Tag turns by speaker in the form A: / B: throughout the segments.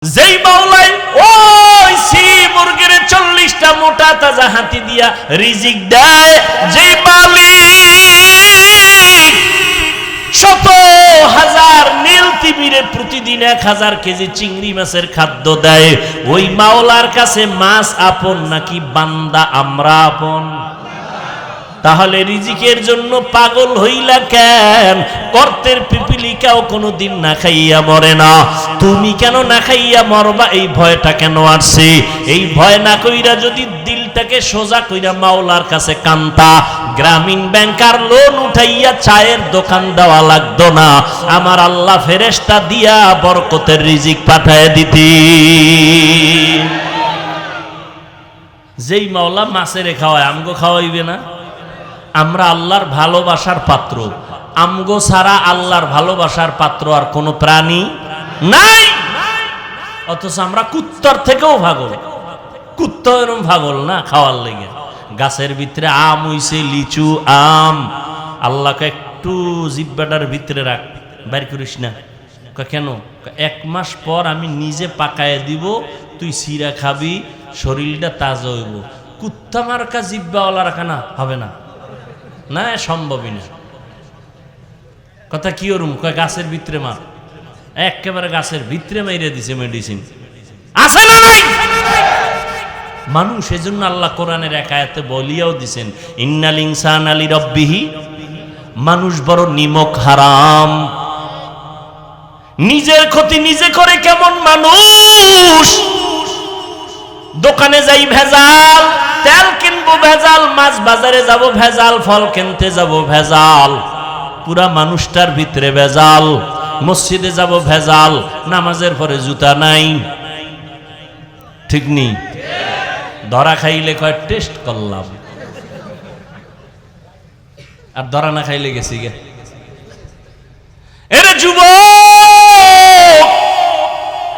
A: যেই মাওলাই ওই সি মুরগির 40টা মোটা তাজা হাতি দিয়া রিজিক দেয়, যেই মালিক শত হাজার নীল তিমিরে প্রতিদিন 1000 কেজি চিংড়ি মাছের খাদ্য দেয়, ওই মাওলার কাছে মাছ আপন নাকি বান্দা আমরা আপন? তাহলে রিজিকের জন্য পাগল হইলা কেন? কর্তের পিপিলিকাও কোনোদিন না খাইয়া মরে না, তুমি কেন না খাইয়া মরবা? এই ভয়টা কেন আসছে? এই ভয় না কইরা যদি দিলটাকে সোজা কইরা মাওলার কাছে কান্তা, গ্রামীণ ব্যাংকার লোন উঠাইয়া চায়ের দোকান দেওয়া লাগতো না, আমার আল্লাহ ফেরেশতা দিয়া বরকতের রিজিক পাঠায় দিতি। যেই মাওলা মাছেরে খাওয়ায় আমগো খাওয়াইবে না? আমরা আল্লাহর ভালোবাসার পাত্র, আমগো ছাড়া আল্লাহর ভালোবাসার পাত্র আর কোন প্রাণী নাই। অথচ আমরা কুত্তার থেকেও পাগল। কুত্তা এরকম পাগল না খাওয়ার লেগে। গাছের ভিতরে আম হইছে, লিচু আম, আল্লাহকে একটু জিব্বাটার ভিতরে রাখ, বাইর করিস না। কেন? 1 মাস পর আমি নিজে পাকায় দিব, তুই সিরা খাবি, শরীরটা তাজা হইব। কুত্তা মার্কা জিব্বাওয়ালা রাখা না হবে না, না সম্ভবই না। কথা কি ওরম? গাছের ভিতরে মার, একেবারে গাছের ভিতরে মাইরে দিছে মেডিসিন। আছে না নাই? মানুষ এজন্য আল্লাহ কোরআনের এক আয়াতে বলিয়াও দিছেন, ইন্নাল ইনসানা লিরাব্বিহি, মানুষ বড় নিমক হারাম। নিজের ক্ষতি নিজে করে কেমন মানুষ? দোকানে যাই ভেজাল, তেল কিনবো ভেজাল, মাছ বাজারে যাব ভেজাল, ফল কিনতে যাব ভেজাল, পুরা মানুষটার ভিতরে ভেজাল। মসজিদে যাব ভেজাল, নামাজের পরে জুতা নাই। ঠিক নি? ধরা খাইলে কয় টেস্ট করলাম, আর ধরা না খাইলে গেছি গে। এরে যুবক,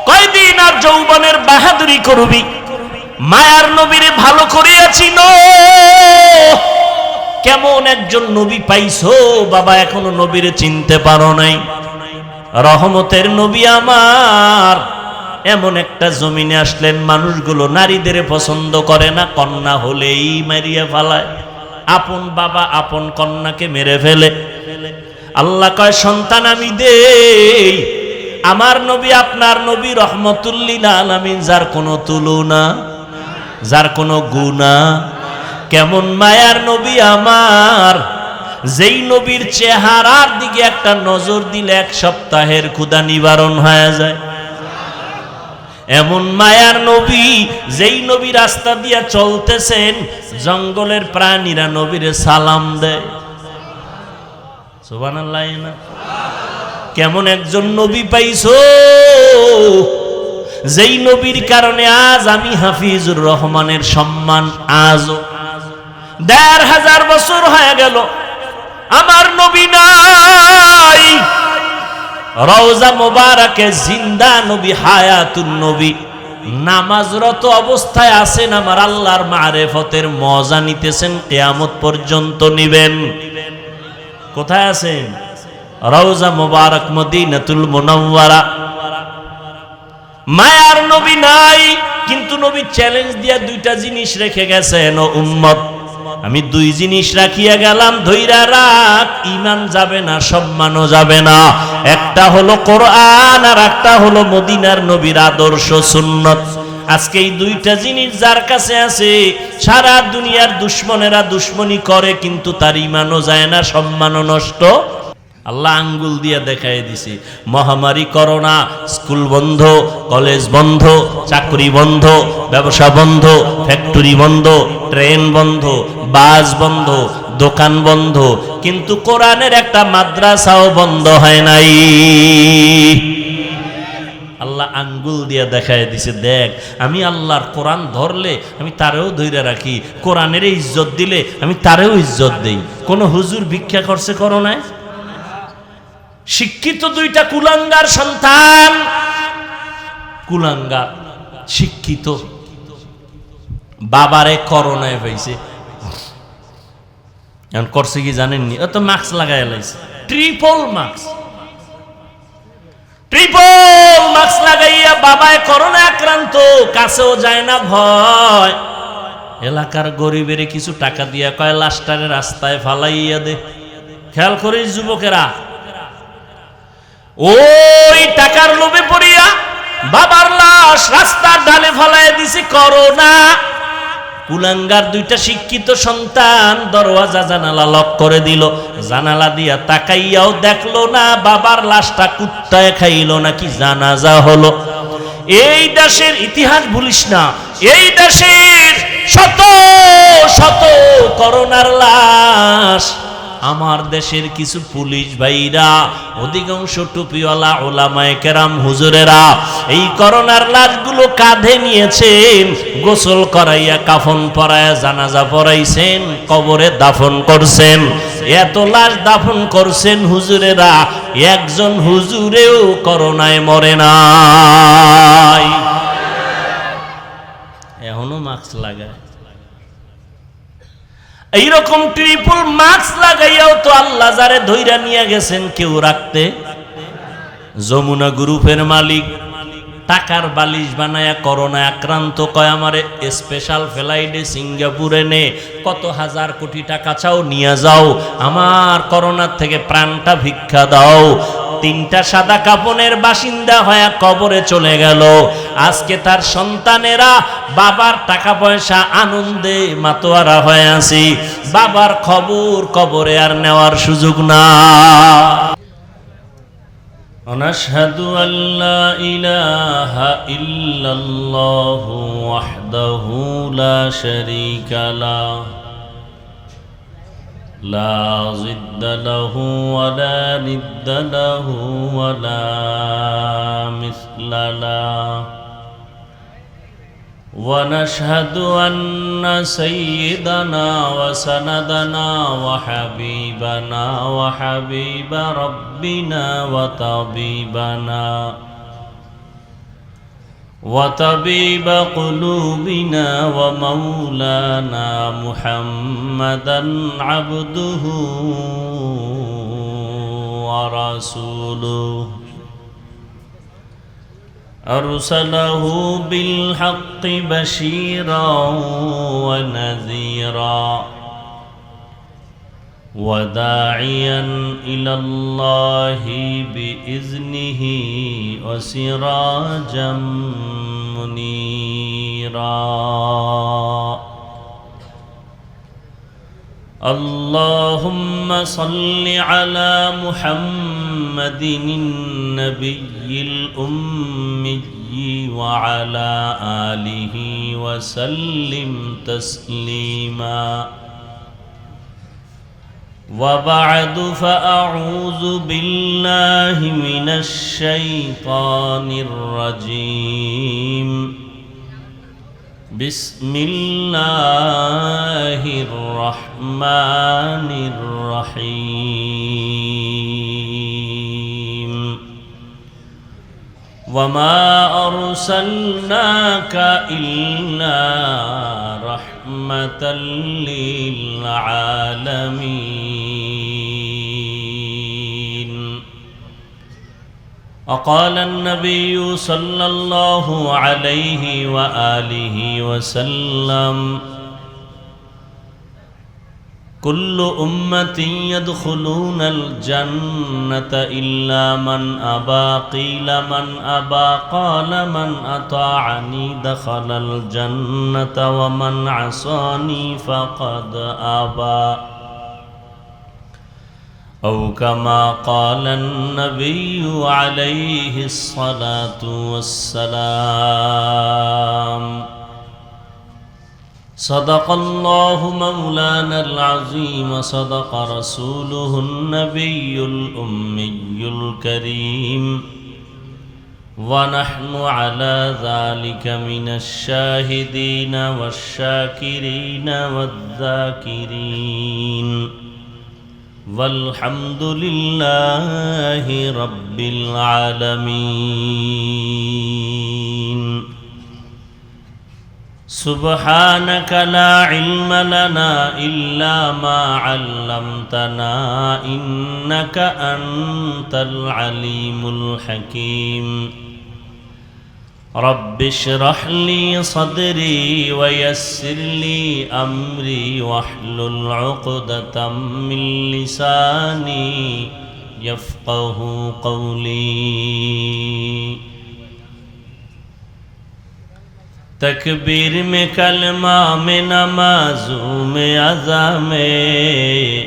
A: কয়দিন আর যৌবনের বাহাদুরি করবি? মায়ার নবীরে ভালো করিয়া চিনো। কেমন একজন নবী পাইছো বাবা, এখনো নবীরে চিনতে পারো নাই? রহমতের নবী আমার এমন একটা জমিনে আসলেন, মানুষগুলো নারীদের পছন্দ করে না, কন্যা হলেই মারিয়া ফেলায়। আপন বাবা আপন কন্যাকে মেরে ফেলে। আল্লাহ কয় সন্তান আমি দেই। আমার নবী আপনার নবী রহমতুল লিল আলামিন, যার কোনো তুলনা, যার কোনো গুণা। কেমন মায়ার নবী আমার, যেই নবীর চেহারার দিকে একটা নজর দিলে 1 সপ্তাহের ক্ষুধা নিবারণ হয়ে যায়। এমন মায়ার নবী, যেই নবী রাস্তা দিয়া চলতেছেন, জঙ্গলের প্রাণীরা নবীরে সালাম দেয়। সুবহানাল্লাহ না? কেমন একজন নবী পাইছো, যেই নবীর কারণে আজ আমি হাফিজুর রহমানের সম্মান আজও। 1500 বছর হয়ে গেল আমার নবী নাই। রওজা মোবারকে জিন্দা নবী, হায়াতুন নবী, নামাজরত অবস্থায় আছেন, আমার আল্লাহর মারেফতের মজা নিতেছেন, কিয়ামত পর্যন্ত নিবেন। কোথায় আছেন? রওজা মোবারক মদিনাতুল মুনাওয়ারা। মায়ার নবী নাই, কিন্তু নবী চ্যালেঞ্জ দিয়া 2টা জিনিস রেখে গেছেন, ও উম্মত আমি 2 জিনিস রাখিয়া গেলাম, ধইরা রাখ, ঈমান যাবে না, সম্মানও যাবে না। একটা হলো কোরআন, আর একটা হলো মদিনার নবীর আদর্শ সুন্নত। আজকে এই 2টা জিনিস যার কাছে আছে, সারা দুনিয়ার দুশ্মনেরা দুশ্মনী করে, কিন্তু তার ঈমানও যায় না, সম্মানও নষ্ট। আল্লাহ আঙ্গুল দিয়া দেখাই দিছে, মহামারী করোনা, স্কুল বন্ধ, কলেজ বন্ধ, চাকরি বন্ধ, ব্যবসা বন্ধ, ফ্যাক্টরি বন্ধ, ট্রেন বন্ধ, বাস বন্ধ, দোকান বন্ধ, কিন্তু কোরআনের একটা মাদ্রাসাও বন্ধ হয় নাই। আল্লাহ আঙ্গুল দিয়া দেখাই দিছে, দেখ আমি আল্লাহর কোরআন ধরলে আমি তারেও ধরে রাখি, কোরআনের ইজ্জত দিলে আমি তারেও ইজ্জত দেই। কোন হুজুর ভিক্ষা করছে করোনায়? শিক্ষিত 2টা কুলাঙ্গার সন্তান, কুলাঙ্গার শিক্ষিত, বাবারে করোনায় পাইছে। এখন করছে কি জানেননি? ও তো মাস্ক লাগাই লাইছে, ট্রিপল মাস্ক। ট্রিপল মাস্ক লাগাইয়া বাবায় করোনা আক্রান্ত, কাছেও যায় না ভয়। এলাকার গরিবের কিছু টাকা দিয়া কয় লাশটারে রাস্তায় ফালাইয়া দে। খেয়াল করিস যুবকেরা, ওই টাকার লোভে পড়িয়া বাবার লাশ রাস্তার ঢালে ফালাইয়া দিছে করোনা। কুলাঙ্গার দুইটা শিক্ষিত সন্তান দরওয়াজা জানালা লক করে দিল, জানালা দিয়া তাকাইয়াও দেখলো না বাবার লাশটা কুত্তায় খাইলো নাকি জানাজা হলো। এই দেশের ইতিহাস ভুলিস না, এই দেশের শত শত করোনার লাশ। আমার দেশের কিছু পুলিশ ভাইরা, অধিকাংশ টুপিওয়ালা ওলামায়ে কেরাম হুজুরেরা এই করোনার লাশগুলো কাঁধে নিয়েছেন, গোসল করাইয়া কাফন পরাইয়া জানাজা পড়াইছেন, কবরে দাফন করছেন। এত লাশ দাফন করছেন হুজুরেরা, একজন হুজুরেও করোনায় মরে নাই। এখনো মাস্ক লাগায়। এইরকম ট্রিপল মাস্ক লাগাইয়াও তো আল্লাহ যারে ধইরা নিয়ে গেছেন কেউ রাখতে। যমুনা গ্রুপের মালিক টাকার বালিশ বানায়া করোনা আক্রান্ত, কয় আমারে স্পেশাল ফ্লাইটে সিঙ্গাপুরে নে, কত হাজার কোটি টাকা চাও নিয়ে যাও, আমার করোনার থেকে প্রাণটা ভিক্ষা দাও। তিনটা সাদা কাপনের বাসিন্দা হয়ে কবরে চলে গেল। আজকে তার সন্তানেরা বাবার টাকা পয়সা আনন্দে মাতোয়ারা হয়ে আছে, বাবার খবর কবরে আর নেওয়ার সুযোগ না। অনাশহাদু আল্লা ইলাহা ইল্লাল্লাহু ওয়াহদাহু লা শারীকা লাহু লা জিদ্দা লাহু ওয়া লা নিদ্দা লাহু ওয়া লা মিসলা লাহু ওয়া নাশহাদু আন্না সাইয়্যিদানা ওয়া সানাদানা ওয়া হাবিবানা ওয়া হাবিবা রাব্বিনা ওয়া তাবিবানা وطبيب قلوبنا ومولانا محمدا عبده ورسوله أرسله بالحق بشيرا ونذيرا وداعيا إلى الله بإذنه وسراجا منيرا اللهم صل على محمد النبي الأمي وعلى آله وسلم تسليما وبعد فأعوذ بالله من الشيطان الرجيم بسم الله الرحمن الرحيم وما أرسلناك إلا رحمة للعالمين وقال النبي صلى الله عليه وآله وسلم كل أمة يدخلون الجنة إلا من أبى قيل من أبى قال من أطاعني دخل الجنة ومن عصاني فقد أبى أو كما قال النبي عليه الصلاة والسلام صدق الله مولانا العظيم صدق رسوله النبي الأمي الكريم ونحن على ذلك من الشاهدين والشاكرين والذاكرين والحمد لله رب العالمين سبحانك لا علم لنا إلا ما علمتنا إنك أنت العليم الحكيم رب اشرح لي صدري ويسر لي أمري واحلل عقدة من لساني يفقه قولي تکبیر میں کلمہ میں نمازوں میں اذا میں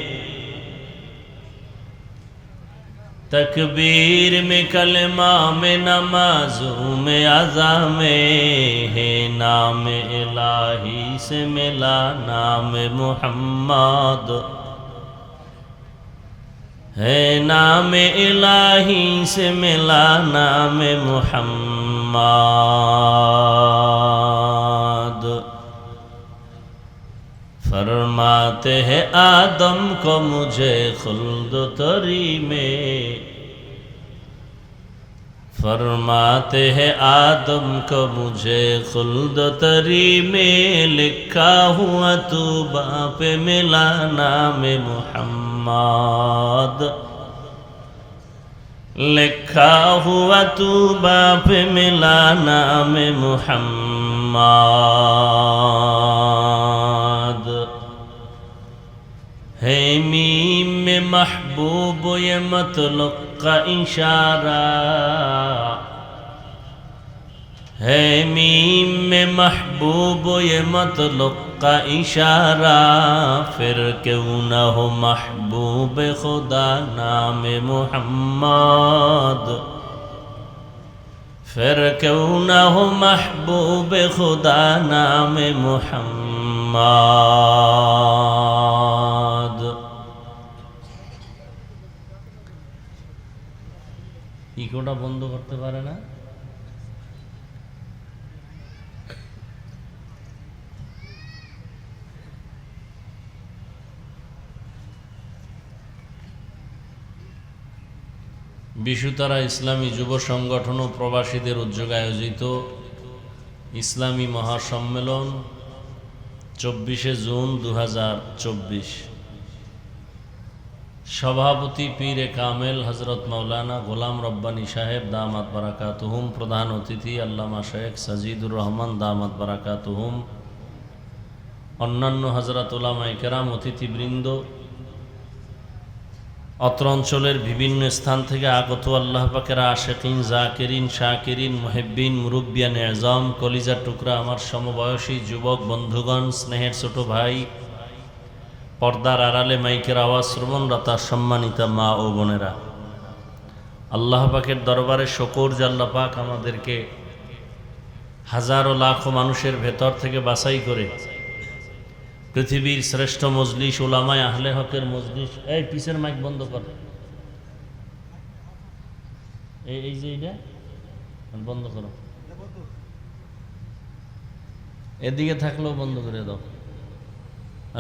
A: تکبیر میں کلمہ میں نمازوں میں اذا میں ہے نام الہی سے ملا نام محمد ہے نام الہی سے ملا نام محمد فرماتے ہیں آدم کو مجھے خلد تری میں فرماتے ہیں آدم کو مجھے خلد تری میں لکھا ہوا تو باپ ملا نام محمد لکھا ہوا تو باپ ملا نام محمد ہے میم میں محبوب یہ مطلق کا اشارہ ہے میم میں محبوب یہ مطلق کا اشارہ پھر کیوں نہ ہو محبوب خدا نام محمد پھر کیوں نہ ہو محبوب خدا نام محمد ইকোটা বন্ধ করতে পারে না বিশুতারা ইসলামী যুব সংগঠন ও প্রবাসীদের উদ্যোগে আয়োজিত ইসলামী মহাসম্মেলন 24শে জুন 2024 সভাপতি পীরে কামেল হযরত মাওলানা গোলাম রব্বানী সাহেব দামাত বারাকাতুহুম প্রধান অতিথি আল্লামা শেখ সাজিদুর রহমান দামাত বারাকাতুহুম অন্যান্য হযরত উলামায়ে কেরাম অতিথিবৃন্দ অত্র অঞ্চলের বিভিন্ন স্থান থেকে আগত আল্লাহ পাকের আশিকিন জাকিরিন শাকিরিন মুহিব্বিন মুরব্বিয়ান আযম কলিজার টুকরা আমার সমবয়সী যুবক বন্ধুগণ স্নেহের ছোট ভাই পর্দার আড়ালে মাইকের আওয়াজ শ্রবণরতা সম্মানিতা মা ও বোনেরা আল্লাহ পাকের দরবারে শুকর যে আল্লাহ পাক আমাদেরকে হাজারো লাখো মানুষের ভেতর থেকে বাছাই করে পৃথিবীর শ্রেষ্ঠ মজলিস উলামায়ে আহলে হকের মজলিস এই পিছের মাইক বন্ধ কর এই যে এটা বন্ধ করো এদিকে থাকলেও বন্ধ করে দাও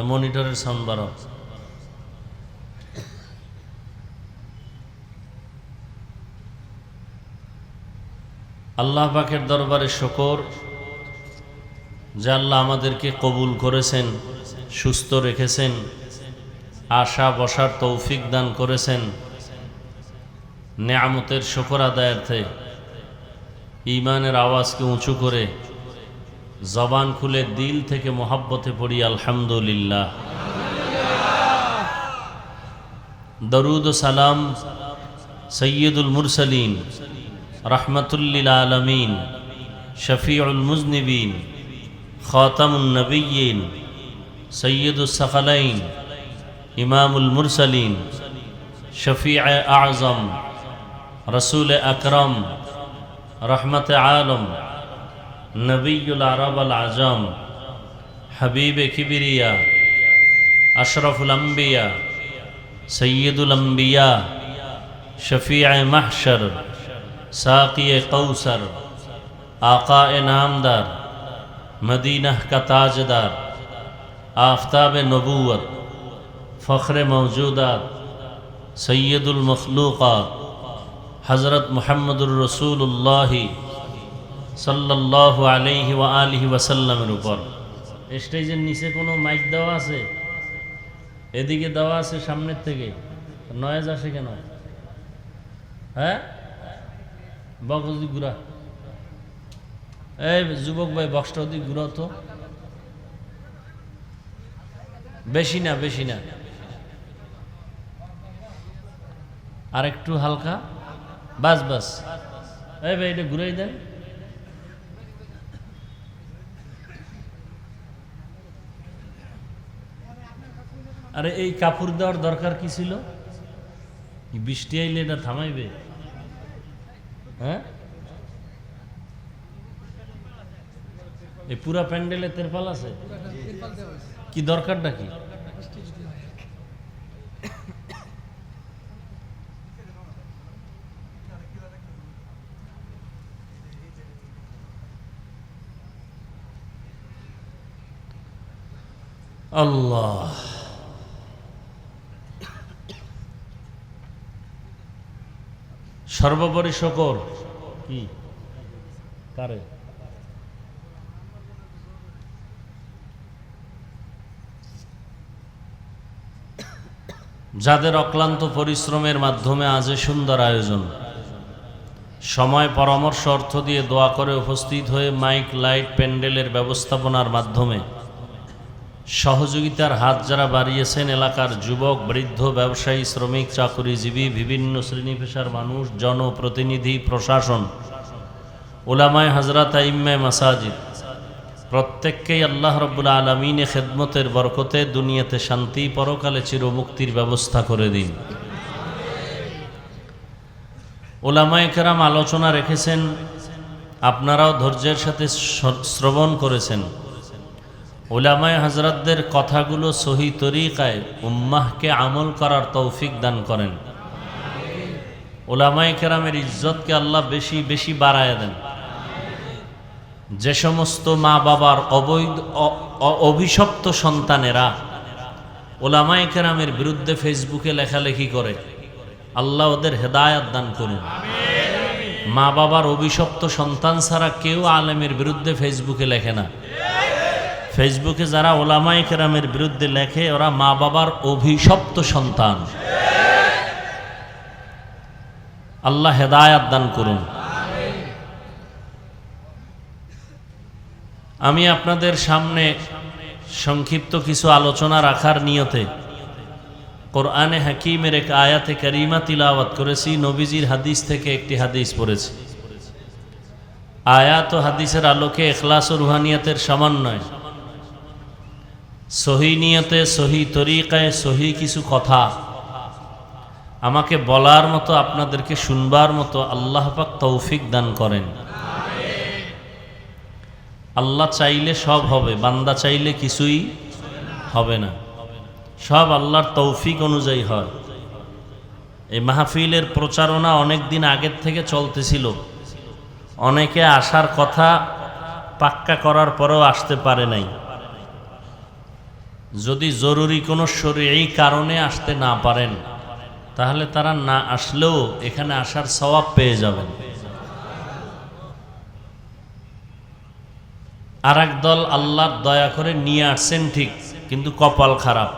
A: মনিটরের সাউন্ড বাড়াও আল্লাহ পাকের দরবারে শুকর যে আল্লাহ আমাদেরকে কবুল করেছেন সুস্থ রেখেছেন আশা বসার তৌফিক দান করেছেন নেয়ামতের শুকর আদায়ার্থে ঈমানের আওয়াজকে উঁচু করে জবান খুলে দিল থেকে মোহাব্বতে পড়ি আলহামদুলিল্লাহ দরুদ ও সালাম সৈয়দুল মুরসালিন রহমতুল্লিল আলমিন শফিউল মুজনিবিন খাতামুন নবিয়্যিন সৈয়দুস সাকালাইন ইমামুল মুরসালিন শফিউ আযম রসুল আকরম রহমত আলম নবিয়ুল আরব আল আজম হাবিব কিবরিয়া আশরাফুল আম্বিয়া সৈয়দুল আম্বিয়া শফিউ মাহশর সাকি কৌসর आका नामदार मदीना का ताजदार आफ्ताब नबूवत फ़ख्र मौजूदात सैयदुल मखलूक़ात हज़रत मुहम्मदुर रसूलुल्लाह সাল্লাল্লাহু আলাইহি ওয়া আলিহি ওয়াসাল্লামের উপর। স্টেজের নিচে কোনো মাইক দেওয়া আছে? এদিকে দেওয়া আছে সামনের থেকে, নয়েজ আসে কেন? হ্যাঁ, বক্স ঘুরা। এই যুবক ভাই, বক্সটা ওদিক ঘুরাও তো। বেশি না, বেশি না, আর একটু হালকা, বাস বাস। এই ভাই, এটা ঘুরাই দেন। আরে এই কাপড় দেওয়ার দরকার কি ছিল? বৃষ্টি আইলে এটা থামাইবে? হ্যাঁ, এই পুরা প্যান্ডেলে তেরপাল আছে, কি দরকারটা কি? আল্লাহ, সর্বোপরি শকর কি কারে? যাদের অক্লান্ত পরিশ্রমের মাধ্যমে আজ সুন্দর আয়োজন, সময়, পরামর্শ, অর্থ দিয়ে দোয়া করে উপস্থিত হয়ে মাইক, লাইট, প্যান্ডেলের ব্যবস্থাপনার মাধ্যমে সহযোগিতার হাত যারা বাড়িয়েছেন, এলাকার যুবক, বৃদ্ধ, ব্যবসায়ী, শ্রমিক, চাকুরিজীবী, বিভিন্ন শ্রেণী পেশার মানুষ, জনপ্রতিনিধি, প্রশাসন, উলামায়ে হযরত, আইম্মায়ে মাসাজিদ, প্রত্যেককেই আল্লাহ রাব্বুল আলামিনে খেদমতের বরকতে দুনিয়াতে শান্তি, পরকালে চিরমুক্তির ব্যবস্থা করে দিন। উলামায়ে কেরাম আলোচনা রেখেছেন, আপনারাও ধৈর্যের সাথে শ্রবণ করেছেন। উলামায়ে হযরতদের কথাগুলো সহি তরিকায় উম্মাহকে আমল করার তৌফিক দান করেন। উলামায়ে কেরামের ইজ্জতকে আল্লাহ বেশি বেশি বাড়ায় দেন। যে সমস্ত মা বাবার অবৈধ অভিশপ্ত সন্তানেরা উলামায়ে কেরামের বিরুদ্ধে ফেসবুকে লেখালেখি করে, আল্লাহ ওদের হেদায়েত দান করুন। মা বাবার অভিশপ্ত সন্তান ছাড়া কেউ আলেমের বিরুদ্ধে ফেসবুকে লেখে না। ফেসবুকে যারা উলামায়ে কেরামের বিরুদ্ধে লেখে, ওরা মা বাবার অভিশপ্ত সন্তান। আল্লাহ হেদায়েত দান করুন। আমি আপনাদের সামনে সংক্ষিপ্ত কিছু আলোচনা রাখার নিয়তে কোরআনে হাকিমের এক আয়াতে কারিমা তিলাওয়াত করেছি। নবীজির হাদিস থেকে একটি হাদিস পড়েছি। আয়াত ও হাদিসের আলোকে ইখলাস ও রুহানিয়াতের সমন্বয়, সহি নিয়তে, সহি তরিকায়, সহি কিছু কথা আমাকে বলার মতো, আপনাদেরকে শুনবার মতো আল্লাহ পাক তৌফিক দান করেন। আল্লাহ চাইলে সব হবে, বান্দা চাইলে কিছুই হবে না। সব আল্লাহর তৌফিক অনুযায়ী হয়। এই মাহফিলের প্রচারণা অনেক দিন আগের থেকে চলতেছিল। অনেকে আসার কথা পাক্কা করার পরেও আসতে পারে নাই। যদি জরুরি কোনো শরঈ কারণে আসতে না পারেন, তাহলে তারা না আসলেও এখানে আসার সওয়াব পেয়ে যাবেন। আর এক দল আল্লাহর দয়া করে নিয়ে আসছেন ঠিক, কিন্তু কপাল খারাপ।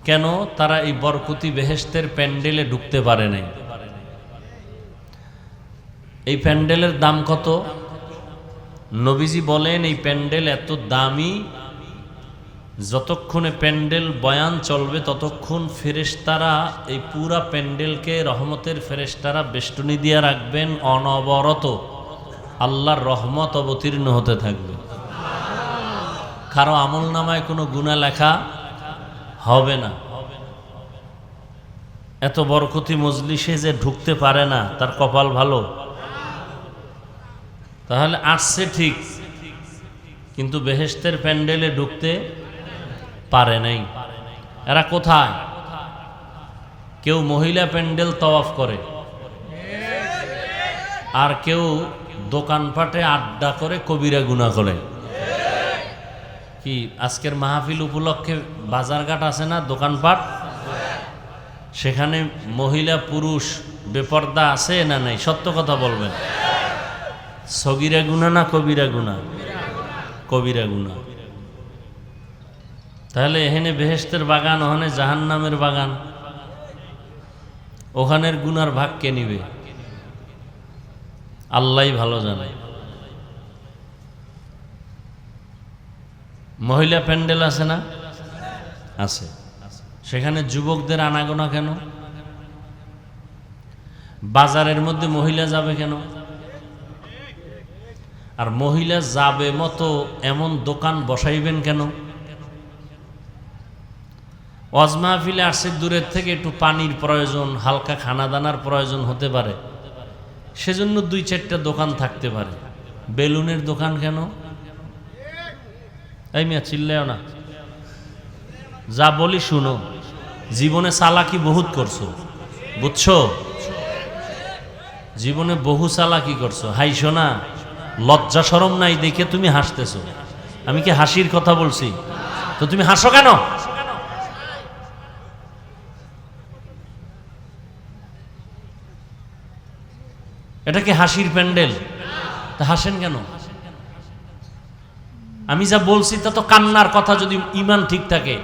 A: কেন? তারা এই বরকতি বেহেশতের প্যান্ডেলে ঢুকতে পারে নাই। এই প্যান্ডেলের দাম কত? নবীজি বলেন এই প্যান্ডেল এত দামি, যতক্ষণে প্যান্ডেল বয়ান চলবে ততক্ষণ ফেরেশতারা এই পুরা প্যান্ডেলকে রহমতের ফেরেশতারা বেষ্টনী দিয়ে রাখবেন। অনবরত আল্লাহর রহমত অবতীর্ণ হতে থাকবে। কারো আমল নামায় কোনো গুনাহ লেখা হবে না। এত বরকতি মজলিসে যে ঢুকতে পারে না, তার কপাল ভালো। তাহলে আসছে ঠিক, কিন্তু বেহেশতের প্যান্ডেলে ঢুকতে পারে নাই। এরা কোথায়? কেউ মহিলা প্যান্ডেল তওয়াফ করে, আর কেউ দোকানপাটে আড্ডা করে কবিরা গুনাহ করে। কি আজকের মাহফিল উপলক্ষে বাজারঘাট আছে না, দোকানপাট? সেখানে মহিলা পুরুষ বেপর্দা আছে না নাই? সত্য কথা বলবেন। সগীরা গুনাহ না কবিরা গুনাহ? কবিরা গুনাহ। তাহলে এখানে বেহেশতের বাগান, ওখানে জাহান্নামের বাগান, ওখানের গুনার ভাগ কে নিবে? আল্লাহই ভালো জানে। মহিলা প্যান্ডেল আছে না? আছে। সেখানে যুবকদের আনাগোনা কেন? বাজারের মধ্যে মহিলা যাবে কেন? আর মহিলা যাবে মতো এমন দোকান বসাইবেন কেন? ওয়াজ মাহফিলে আসছে, দূরের থেকে একটু পানির প্রয়োজন, হালকা খানা দানার প্রয়োজন হতে পারে, সেজন্য 2-4টা দোকান থাকতে পারে। বেলুনের দোকান কেন? এই মিয়া চিল্লাও না, যা বলি শুনো। জীবনে চালাকি বহুত করছো, বুঝছো? জীবনে বহু চালাকি করছো, হাইছো না? লজ্জা শরম নাই দেখে তুমি হাসতেছো। আমি কি হাসির কথা বলছি? তো তুমি হাসো কেন? এটা কি হাসির প্যান্ডেল? তা হাসেন কেন? আমি যা বলছি তা তো কান্নার কথা, যদি ঈমান ঠিক থাকে।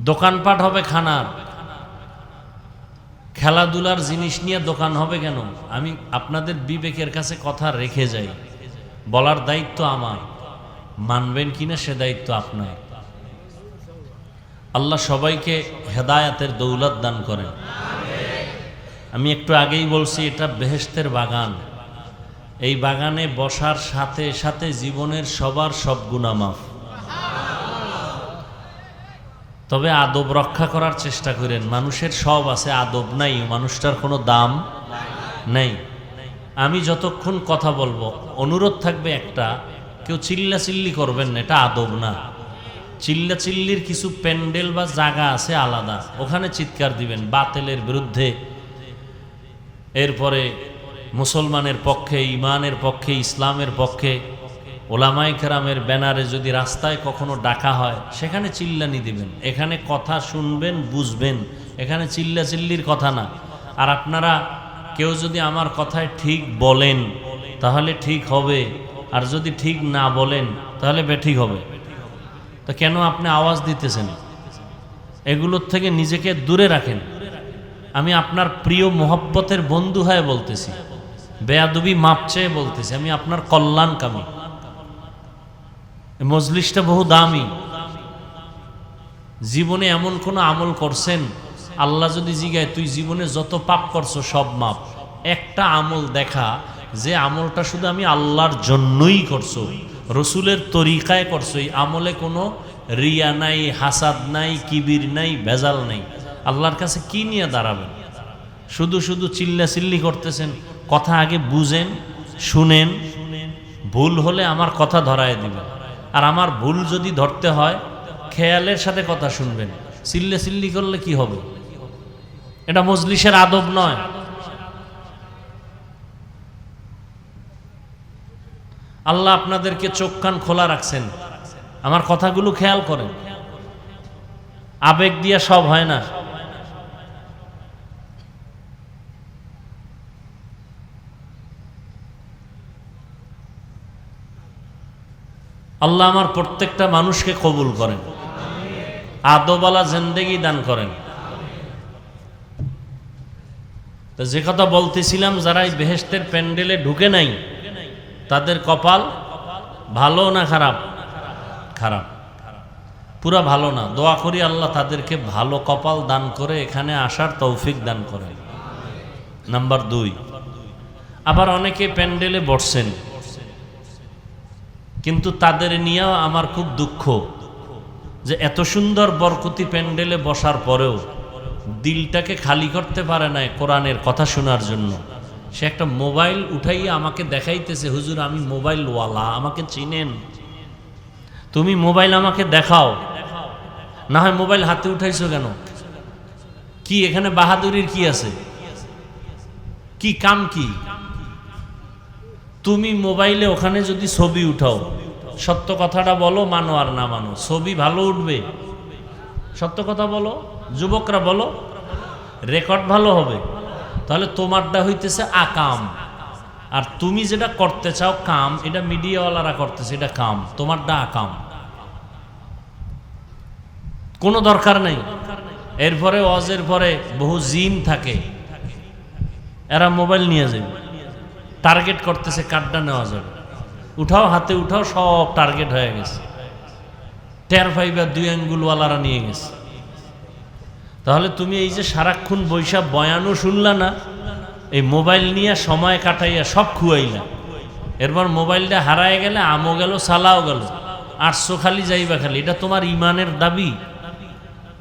A: দোকানপাট হবে খানার, খেলাধুলার জিনিস নিয়ে দোকান হবে কেন? আমি আপনাদের বিবেকের কাছে কথা রেখে যাই, বলার দায়িত্ব আমার, মানবেন কিনা সে দায়িত্ব আপনার। আল্লাহ সবাইকে হেদায়াতের দৌলত দান করেন। আমি একটু আগেই বলছি, এটা বেহেশতের বাগান। এই বাগানে বসার সাথে সাথে জীবনের সবার সব গুনাহ মাফ। তবে আদব রক্ষা করার চেষ্টা করেন। মানুষের সব আছে, আদব নাই, মানুষটার কোনো দাম নেই। আমি যতক্ষণ কথা বলবো, অনুরোধ থাকবে একটা, কেউ চিল্লাচিল্লি করবেন না, এটা আদব না। চিল্লাচিল্লির কিছু প্যান্ডেল বা জায়গা আছে আলাদা, ওখানে চিৎকার দিবেন বাতিলের বিরুদ্ধে, এরপরে মুসলমানের পক্ষে, ইমানের পক্ষে, ইসলামের পক্ষে। ওলামায়ে কেরামের ব্যানারে যদি রাস্তায় কখনো ডাকা হয়, সেখানে চিল্লানি দিবেন। এখানে কথা শুনবেন, বুঝবেন, এখানে চিল্লাচিল্লির কথা না। আর আপনারা কেউ যদি আমার কথায় ঠিক বলেন তাহলে ঠিক হবে, আর যদি ঠিক না বলেন তাহলে বেঠিক হবে। তো কেন আপনি আওয়াজ দিতেছেন? এগুলোর থেকে নিজেকে দূরে রাখেন। আমি আপনার প্রিয় মোহব্বতের বন্ধু হয়ে বলতেছি, বেয়াদবি মাপ চেয়ে বলতেছি, আমি আপনার কল্যাণকামী। মজলিসটা বহু দামি। জীবনে এমন কোন আমল করছেন, আল্লাহ যদি জিগায় তুই জীবনে যত পাপ করছো সব মাপ, একটা আমল দেখা যে আমলটা শুধু আমি আল্লাহর জন্যই করছো, রসুলের তরিকায় করছো, এই আমলে কোনো রিয়া নাই, হাসাদ নাই, কিবির নাই, ভেজাল নাই, আল্লাহর কাছে কি নিয়ে দাঁড়াবেন? শুধু শুধু চিল্লাচিল্লি করতেছেন। কথা আগে বুঝেন, শুনেন, ভুল হলে আমার কথা ধরায় দিবেন। আর আমার ভুল যদি ধরতে হয়, খেয়ালের সাথে কথা শুনবেন। চিল্লাচিল্লি করলে কি হবে? এটা মজলিসের আদব নয়। আল্লাহ আপনাদেরকে চোখ কান খোলা রাখছেন, আমার কথাগুলো খেয়াল করেন। আবেগ দিয়ে সব হয় না। আল্লাহ আমার প্রত্যেকটা মানুষকে কবুল করেন, আদবওয়ালা জিন্দেগি দান করেন। তো যে কথা বলতেছিলাম, যারা এই বেহেশতের প্যান্ডেলে ঢুকে নাই তাদের কপাল ভালো না খারাপ? খারাপ, পুরা ভালো না। দোয়া করি আল্লাহ তাদেরকে ভালো কপাল দান করে এখানে আসার তৌফিক দান করেন। নাম্বার 2, আবার অনেকে প্যান্ডেলে বসছেন, কিন্তু তাদের নিয়েও আমার খুব দুঃখ যে এত সুন্দর বরকতি প্যান্ডেলে বসার পরেও দিলটাকে খালি করতে পারে না কোরআনের কথা শোনার জন্য। সে একটা মোবাইল উঠাইয়া আমাকে দেখাইতেছে, হুজুর আমি মোবাইল ওয়ালা, আমাকে চিনেন, তুমি মোবাইল আমাকে দেখাও। না হয় মোবাইল হাতে উঠাইছো কেন? কি এখানে বাহাদুরির কি আছে? কি কাম কি? তুমি মোবাইলে ওখানে যদি ছবি উঠাও, সত্য কথাটা বলো, মানো আর না মানো, ছবি ভালো উঠবে? সত্য কথা বলো, যুবকরা বলো, রেকর্ড ভালো হবে। তাহলে তোমারটা হইতেছে আকাম, আর তুমি যেটা করতে চাও কাম, এটা মিডিয়াওয়ালারা করতেছে, এটা কাম, তোমারটা আকাম। কোনো দরকার নেই। এরপরে ওয়াজের পরে বহু জিন থাকে, এরা মোবাইল নিয়ে যাবে, টার্গেট করতেছে কার্ডটা নেওয়া যাবে, উঠাও হাতে উঠাও, সব টার্গেট হয়ে গেছে। টের পাইবা 2 আঙ্গুলওয়ালারা নিয়ে গেছে। তাহলে তুমি এই যে সারাক্ষণ বৈশাখ বয়ানও শুনলা না, এই মোবাইল নিয়ে সময় কাটাইয়া সব খুয়াইলা, এরপর মোবাইলটা হারায় গেলে আমও গেল সালাও গেল, 800 খালি যাইবা খালি। এটা তোমার ইমানের দাবি?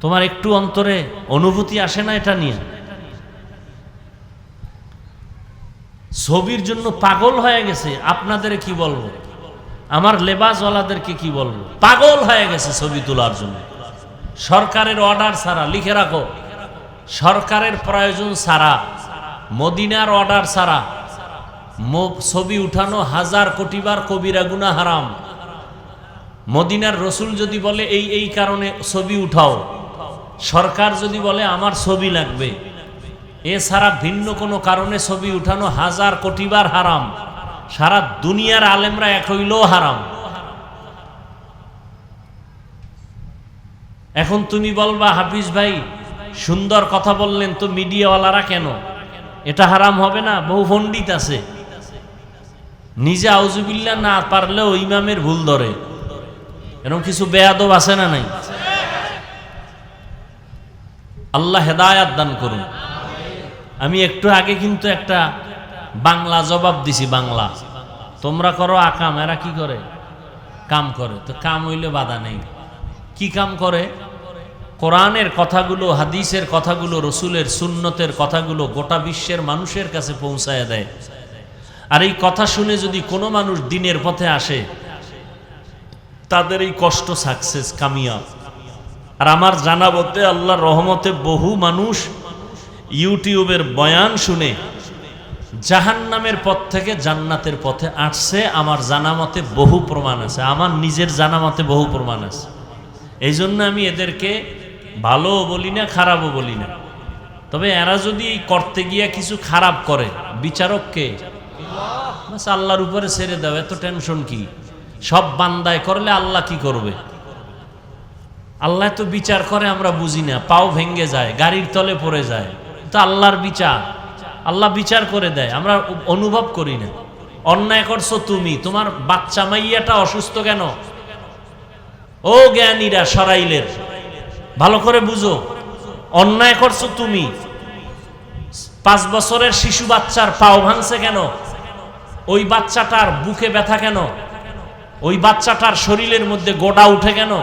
A: তোমার একটু অন্তরে অনুভূতি আসে না এটা নিয়ে? ছবির জন্য পাগল হয়ে গেছে। আপনাদের কি বলবো, আমার লেবাসওয়ালাদেরকে কি বলবো, পাগল হয়ে গেছে ছবি তোলার জন্য। সরকারের অর্ডার ছাড়া, লিখে রাখো, সরকারের প্রয়োজন ছাড়া, মদিনার অর্ডার ছাড়া ছবি উঠানো 1000 কোটি বার কবিরা গুনাহ হারাম। মদিনার রসুল যদি বলে এই কারণে ছবি উঠাও, সরকার যদি বলে আমার ছবি লাগবে, এছাড়া ভিন্ন কোনো কারণে ছবি উঠানো 1000 কোটি বার হারাম। সারা দুনিয়ার আলেমরা এক হইলেও হারাম। এখন তুমি বলবা হাফিজ ভাই সুন্দর কথা বললেন তো, মিডিয়াওয়ালারা কেন, এটা হারাম হবে না? বহু পণ্ডিত আছে নিজে আউযুবিল্লাহ না পারলেও ইমামের ভুল ধরে, এরকম কিছু বেয়াদব আছে না নাই? আল্লাহ হেদায়াত দান করুন। আমি একটু আগে কিন্তু একটা বাংলা জবাব দিছি, বাংলা। তোমরা করো আকাম, এরা কি করে? কাম করে। তো কাম হইলে বাধা নেই। কি কাম করে? কোরআনের কথাগুলো, হাদিসের কথাগুলো, রসুলের সুন্নতের কথাগুলো গোটা বিশ্বের মানুষের কাছে পৌঁছায় দেয়। আর এই কথা শুনে যদি কোনো মানুষ দিনের পথে আসে, তাদের এই কষ্ট সাকসেস, কামিয়াব। আর আমার জানা মতে আল্লাহর রহমতে বহু মানুষ ইউটিউবের বয়ান শুনে জাহান্নামের পথ থেকে জান্নাতের পথে আসছে। আমার জানা মতে বহু প্রমাণ আছে, আমার নিজের জানা মতে বহু প্রমাণ আছে। এই জন্য আমি এদেরকে ভালোও বলি না, খারাপও বলি না। তবে এরা যদি করতে গিয়া কিছু খারাপ করে, বিচারককে আল্লাহর উপরে ছেড়ে দাও, এত টেনশন কি? সব বান্দায় করলে আল্লাহ কি করবে? আল্লাহ তো বিচার করে, আমরা বুঝি না, পাও ভেঙ্গে যায়, গাড়ির তলে পড়ে যায়, তো আল্লাহর বিচার, আল্লাহ বিচার করে দেয়, আমরা অনুভব করি না। অন্যায় করছো তুমি, তোমার বাচ্চা মাইয়াটা অসুস্থ কেন? ও জ্ঞানীরা সরাইলের, ভালো করে বুঝো, অন্যায় করছো তুমি। 5 বছরের শিশু বাচ্চার পাও ভাঙছে কেন? ওই বাচ্চাটার বুকে ব্যথা কেন? ওই বাচ্চাটার শরীরের মধ্যে গোড়া উঠে কেন?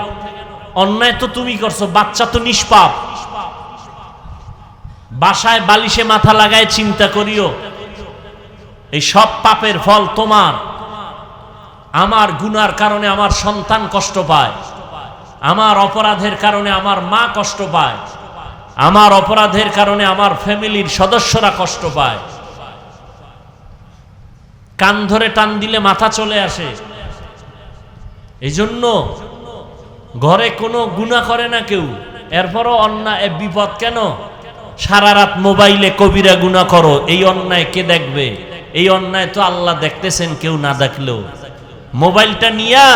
A: অন্যায় তো তুমি করছো, বাচ্চা তো নিষ্পাপ। বাসায় বালিশে মাথা লাগায় চিন্তা করিও, এই সব পাপের ফল তোমার। আমার গুনার কারণে আমার সন্তান কষ্ট পায়, আমার অপরাধের কারণে আমার মা কষ্ট পায়, আমার অপরাধের কারণে আমার ফ্যামিলির সদস্যরা কষ্ট পায়। কান ধরে টান দিলে মাথা চলে আসে। এই জন্য ঘরে কোনো গুনাহ করে না কেউ, এরপরও অন্যায় বিপদ কেন? সারা রাত মোবাইলে কবিরা গুনাহ করো, এই অন্যায় কে দেখবে? এই অন্যায় তো আল্লাহ দেখতেছেন, কেউ না দেখলেও। মোবাইলটা নিয়া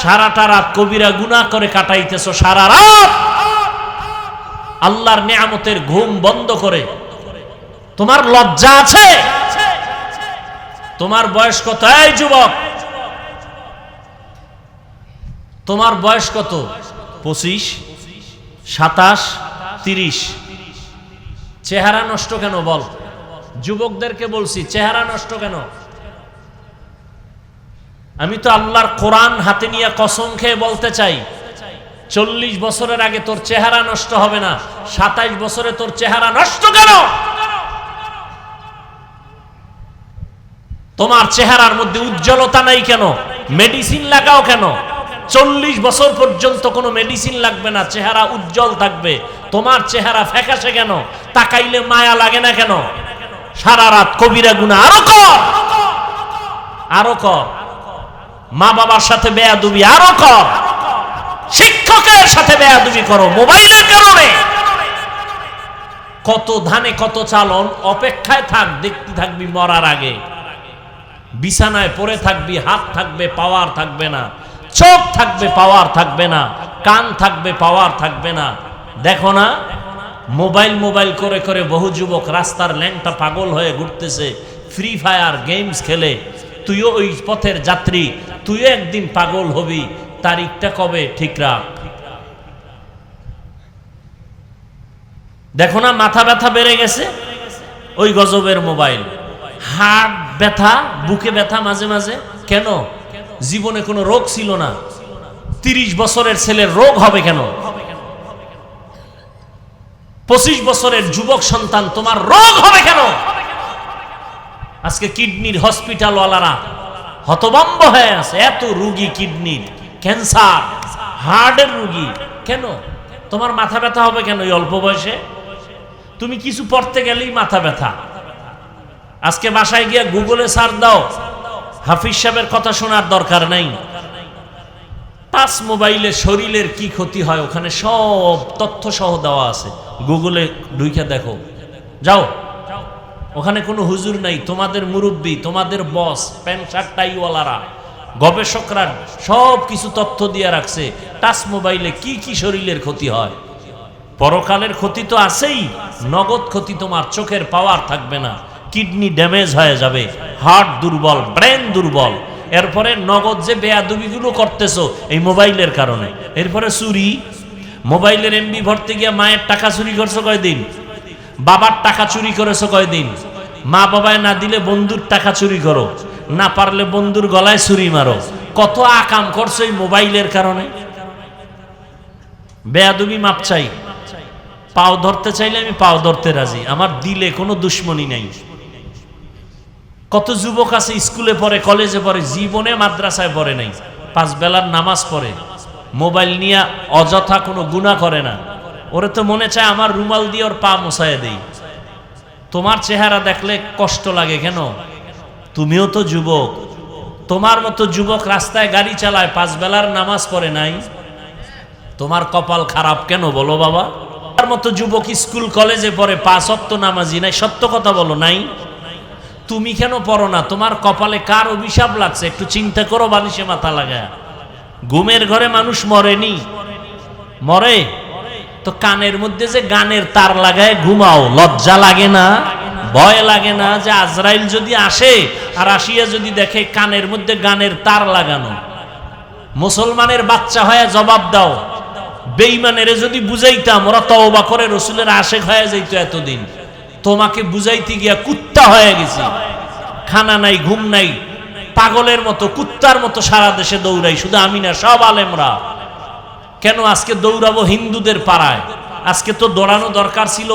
A: সারাটা রাত কবিরা গুনাহ করে কাটাইতেছো, সারা রাত আল্লাহর নিয়ামতের ঘুম বন্ধ করে। তোমার লজ্জা আছে? তোমার বয়স কত? এই যুবক, তোমার বয়স কত? 25, 27, 30। চেহারা নষ্ট কেন বল? যুবকদেরকে বলছি, চেহারা নষ্ট কেন? আমি তো আল্লাহর কোরআন হাতে নিয়ে কসম খেয়ে বলতে চাই, 40 বছরের আগে তোর চেহারা নষ্ট হবে না, 27 বছরে তোর চেহারা নষ্ট কেন? তোমার চেহারার মধ্যে উজ্জ্বলতা নাই কেন? মেডিসিন লাগাও কেন? 40 বছর পর্যন্ত কোনো মেডিসিন লাগবে না, চেহারা উজ্জ্বল থাকবে। তোমার চেহারা ফ্যাকাশে কেন? তাকাইলে মায়া লাগে না কেন? সারা রাত কবিরা গুনাহ আরো কর, আরো কর, মা বাবার সাথে বেয়াদবি আরো কর, শিক্ষকের সাথে বেয়াদবি করো মোবাইলের কারণে। কত ধানে কত চালন, অপেক্ষায় থাক, দেখতে থাকবি মরার আগে। বিছানায় পড়ে থাকবি, হাত থাকবে পাওয়ার থাকবে না, চোখ থাকবে পাওয়ার থাকবে না, কান থাকবে পাওয়ার থাকবে না। দেখো না মোবাইল মোবাইল করে করে বহু যুবক রাস্তার ল্যাংটা পাগল হয়ে ঘুরতেছে, ফ্রি ফায়ার গেমস খেলে। তুইও ওই পথের যাত্রী, তুইও একদিন পাগল হবি। তারিখটা কবে ঠিক রাখ। দেখো না মাথা ব্যথা বেড়ে গেছে ওই গজবের মোবাইল, হাড় ব্যথা, বুকে ব্যথা মাঝে মাঝে। কেন? জীবনে কোনো রোগ ছিল না, 30 বছরের ছেলের রোগ হবে কেন? 25 বছরের যুবক সন্তান তোমার রোগ হবে কেন? আজকে কিডনির হসপিটালওয়ালারা হতভম্ব হয়ে আছে, এত রুগী, কিডনির ক্যান্সার, হার্টের রুগী। কেন? তোমার মাথা ব্যথা হবে কেন এই অল্প বয়সে? তুমি কিছু পড়তে গেলেই মাথা ব্যথা। আজকে বাসায় গিয়ে গুগলে সার্চ দাও, হাফিজ সাহেবের কথা শোনার দরকার নাই। টাচ মোবাইলে শরীরের কি ক্ষতি হয় ওখানে সব তথ্য সহ দেওয়া আছে, গুগলে ঢুকে দেখো। যাও, ওখানে কোনো হুজুর নাই, তোমাদের মুরব্বী, তোমাদের বস, প্যান্ট শার্ট টাইওয়ালারা, গবেষকরা সব কিছু তথ্য দিয়ে রাখছে টাচ মোবাইলে কি কি শরীরের ক্ষতি হয়। পরকালের ক্ষতি তো আছেই, নগদ ক্ষতি, তোমার চোখের পাওয়ার থাকবে না, কিডনি ড্যামেজ হয়ে যাবে, হার্ট দুর্বল, ব্রেন দুর্বল। এরপরে নগদ যে বেয়াদবিগুলো করতেছো এই মোবাইলের কারণে। এরপরে চুরি, মোবাইলের এমবি ভরতে গিয়ে মায়ের টাকা চুরি করছো কয়দিন, বাবার টাকা চুরি করেছো কয়দিন, মা বাবায় না দিলে বন্ধুর টাকা চুরি করো, না পারলে বন্ধুর গলায় ছুরি মারো। কত আকাম করছো এই মোবাইলের কারণে। বেয়াদবি মাপ চাই, পাও ধরতে চাইলে আমি পাও ধরতে রাজি, আমার দিলে কোনো দুশ্মনী নাই। কত যুবক আছে স্কুলে পড়ে, কলেজে পড়ে, জীবনে মাদ্রাসায় পড়ে নাই, 5 বেলার নামাজ পড়ে, মোবাইল নিয়ে অযথা কোনো গুনাহ করে না। ওরে তো মনে চায় আমার রুমাল দিয়ে ওর পা মোছায় দেই। তোমার চেহারা দেখলে কষ্ট লাগে কেন? তুমিও তো যুবক, তোমার মতো যুবক রাস্তায় গাড়ি চালায়, 5 বেলার নামাজ পড়ে নাই। তোমার কপাল খারাপ কেন বলো বাবা? তার মতো যুবক স্কুল কলেজে পড়ে, 5 ওয়াক্ত নামাজি নাই, সত্য কথা বলো নাই। তুমি কেন পড়ো না? তোমার কপালে কার অভিশাপ লাগছে একটু চিন্তা করো, বালিশে মাথা লাগায়। ঘুমের ঘরে মানুষ মরেনি, মরে তো কানের মধ্যে যে গানের তার লাগায় ঘুমাও, লজ্জা লাগে না? ভয় লাগে না যে আজরাইল যদি আসে আর আসিয়া যদি দেখে কানের মধ্যে গানের তার লাগানো? মুসলমানের বাচ্চা হয়ে জবাব দাও, বেঈমানের যদি বুঝাইতাম ওরা তওবা করে রসুলের আশেক হয়ে যাইত এতদিন, তোমাকে বুঝাইতে গিয়া কুত্তা হয়ে গেছি, খানা নাই, ঘুম নাই, পাগলের মতো, কুত্তার মতো সারা দেশে দৌড়াই, শুধু আমি না, সব আলেমরা। কেন আজকে দৌড়াবো হিন্দুদের পাড়ায়? আজকে তো দৌড়ানো দরকার ছিল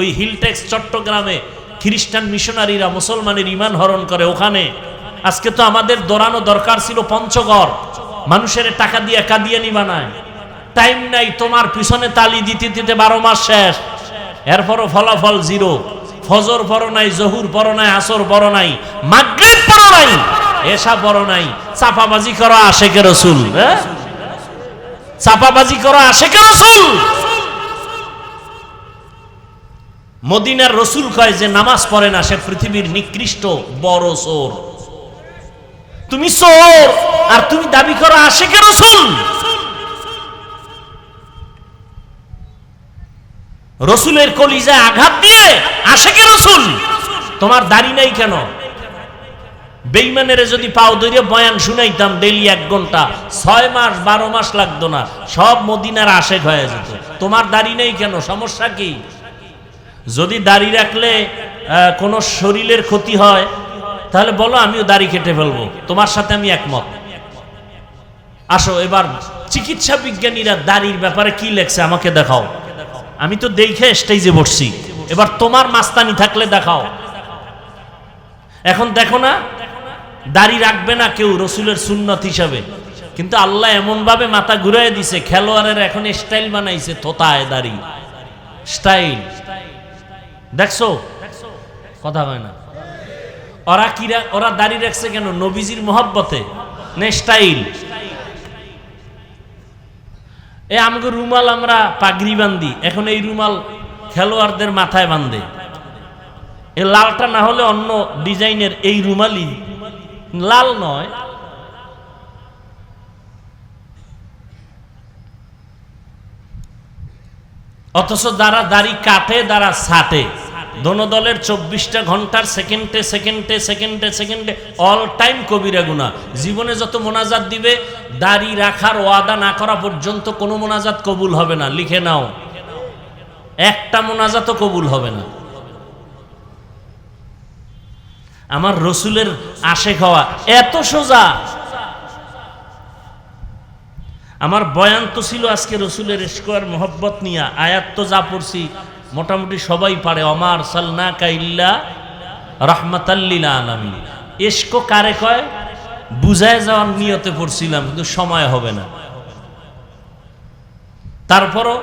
A: ওই হিলটেক্স চট্টগ্রামে, খ্রিস্টান মিশনারিরা মুসলমানের ইমান হরণ করে ওখানে। আজকে তো আমাদের দৌড়ানো দরকার ছিল পঞ্চগড়, মানুষের টাকা দিয়ে কাদিয়ানি বানায়। টাইম নাই, তোমার পিছনে তালি দিতে দিতে 12 মাস শেষ, এরপরও ফলাফল জিরো। ফজর পড়ো নাই, জহুর পড়ো নাই, আসর পড়ো নাই, মাগরিব পড়ো নাই, এশা পড়ো নাই, চাপাবাজি করো আশেকে রসুল। চাপাবাজি করো আশেকে রসুল। মদিনার রসুল কয় যে নামাজ পড়ে না সে পৃথিবীর নিকৃষ্ট বড় চোর। তুমি চোর আর তুমি দাবি করো আশেকে রসুল। রসুলের কলিজায় আঘাত দিয়ে আশেকে রসুল। তোমার দাড়ি নাই কেন? বেঈমানের যদি পাও ধরিয়ে বয়ান শুনাইতাম ডেইলি 1 ঘন্টা, 6 মাস 12 মাস লাগতো না, সব মদিনার আশেক হয়ে যেত। তোমার দাড়ি নেই কেন? সমস্যা কি? যদি দাড়ি রাখলে কোনো শরীরের ক্ষতি হয় তাহলে বলো, আমিও দাড়ি কেটে ফেলবো, তোমার সাথে আমি একমত। আসো এবার চিকিৎসা বিজ্ঞানীরা দাড়ির ব্যাপারে কি লেখছে আমাকে দেখাও। আমি তো দেখে স্টেজে বসছি, এবার তোমার মাস্তানি থাকলে দেখাও। এখন দেখো না, দাড়ি রাখবে না কেউ রসুলের সুন্নত হিসাবে, কিন্তু আল্লাহ এমন ভাবে মাথা ঘুরাই দিছে, খেলোয়াড়ের এখন স্টাইল বানাইছে, থোতায় দাড়ি স্টাইল। দেখছো কথা হয় না? ওরা দাড়ি রাখছে কেন? নবীজির মহব্বতে না স্টাইল? এই আমগো রুমাল আমরা পাগড়ি বান্ধি, এখন এই রুমাল খেলোয়াড়দের মাথায় বান্ধে। এই লালটা না হলে অন্য ডিজাইনের এই রুমালই লাল নয়। অথচ যারা দাড়ি কাটে যারা ছাটে, দোনো দলের 24টা ঘন্টার সেকেন্ডে সেকেন্ডে সেকেন্ডে সেকেন্ডে অল টাইম কবিরা গুনাহ। জীবনে যত মোনাজাত দিবে, দাড়ি রাখার ওয়াদা না করা পর্যন্ত কোনো মোনাজাত কবুল হবে না। লিখে নাও, একটা মোনাজাতও কবুল হবে না। আমার রসুলের আশেক হওয়া এত সোজা। আমার বয়ান তো ছিল আজকে রসুলের ইশক আর মোহব্বত নিয়ে। আয়াত তো যা পড়ছি মোটামুটি সবাই পারে, অমার সাল্লাকা ইল্লা রাহমাতাল লিল আলামিন। ইশক কারে কয় বুঝায় যাওয়ার নিয়তে পড়ছিলাম, কিন্তু সময় হবে না। তারপরও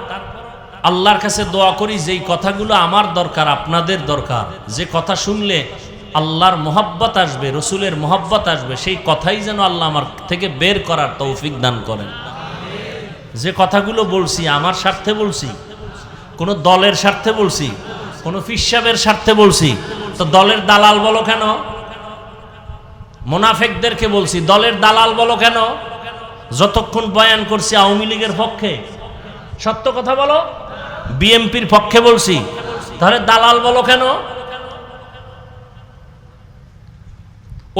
A: আল্লাহর কাছে দোয়া করি, যেই কথাগুলো আমার দরকার আপনাদের দরকার, যে কথা শুনলে আল্লাহর মোহাব্বত আসবে, রসুলের মোহাব্বত আসবে, সেই কথাই যেন আল্লাহ আমার থেকে বের করার তৌফিক দান করেন। যে কথাগুলো বলছি আমার স্বার্থে বলছি, কোন দলের স্বার্থে বলছি, কোন ফিসাবের স্বার্থে বলছি, তো দলের দালাল বলো কেন? মুনাফিকদেরকে বলছি দলের দালাল বলো কেন? যতক্ষণ বয়ান করছি আওয়ামী লীগের পক্ষে, সত্য কথা বলো, বিএনপির পক্ষে বলছি, তাহলে দালাল বলো কেন?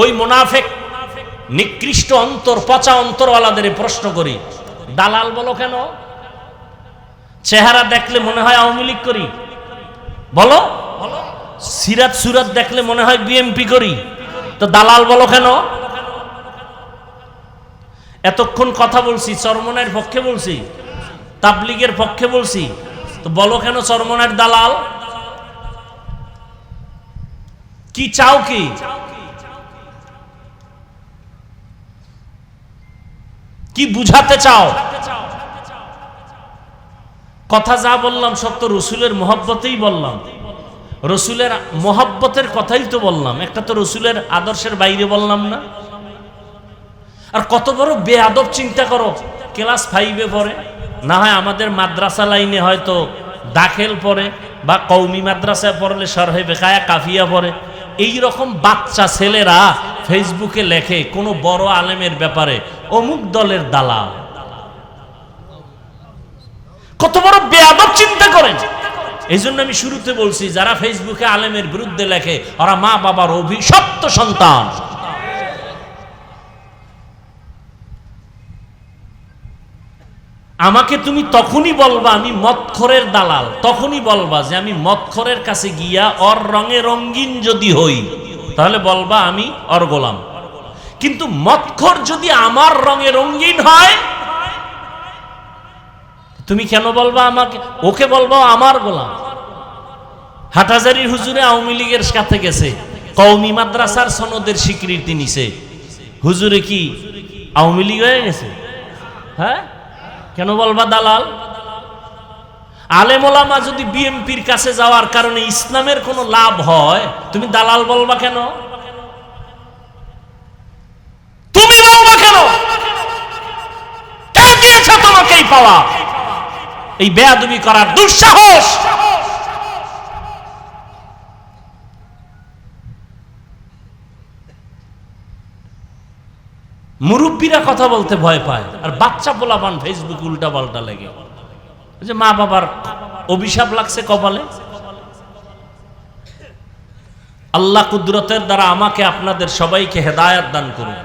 A: ওই মুনাফিক নিকৃষ্ট অন্তর, পচা অন্তরওয়ালাদের প্রশ্ন করি, দালাল বলো কেন? চেহারা দেখলে মনে হয় আওয়ামী লীগ করি, বলো। সিরাত সুরাত দেখলে মনে হয় বিএনপি করি, তো দালাল বলো কেন? এতক্ষণ কথা বলছি চরমনায়ের পক্ষে বলছি, তাবলীগের পক্ষে বলছি, তো বলো কেন চরমনায়ের দালাল? কি চাও? কি কি বুঝাতে চাও? কথা যা বললাম সব তো রসুলের মোহব্বতেই বললাম, রসুলের মোহব্বতের কথাই তো বললাম, একটা তো রসুলের আদর্শের বাইরে বললাম না। আর কত বড় বেয়াদব চিন্তা করো, ক্লাস 5-এ পড়ে, না হয় আমাদের মাদ্রাসা লাইনে হয়তো দাখিল পড়ে, বা কওমি মাদ্রাসায় পড়লে শরহে বেকায়া কাফিয়া পড়ে, এই রকম বাচ্চা ছেলেরা ফেসবুকে লেখে কোনো বড় আলেমের ব্যাপারে অমুক দলের দালাল। কত বড় বেয়াদব চিন্তা করেন। এই জন্য আমি শুরুতে বলছি, যারা ফেসবুকে আলেমের বিরুদ্ধে লেখে ওরা মা বাবার অভিশপ্ত সন্তান। আমাকে তুমি তখনই বলবা আমি মদখোরের দালাল, তখনই বলবা যে আমি মদখোরের কাছে গিয়া ওর রঙে রঙিন যদি হই, তাহলে বলবা আমি ওর গোলাম। কিন্তু মদখোর যদি আমার রঙে রঙিন হয়, তুমি কেন বলবা আমাকে? ওকে বলবা আমার গোলাম। হাটহাজারীর হুজুরে আওয়ামী লীগের সাথে গেছে, কওমি মাদ্রাসার সনদের স্বীকৃতি নিছে, হুজুরে কি আওয়ামী লীগ হয়ে গেছে? হ্যাঁ, কেন বলবা দালাল? আলেম ওলামা যদি বিএনপির কাছে যাওয়ার কারণে ইসলামের কোনো লাভ হয়, তুমি দালাল বলবা কেন? তুমি বলবা কেন? কে দিয়েছে তোমাকে এই পাওয়া, এই বেয়াদবি করার দুঃসাহস? মুরব্বীরা কথা বলতে ভয় পায়, আর বাচ্চা পোলাপান ফেসবুক উল্টা পাল্টা লেগে, যে মা বাবার অভিশাপ লাগছে কপালে। আল্লাহ কুদরতের দ্বারা আমাকে আপনাদের সবাইকে হেদায়েত দান করুন।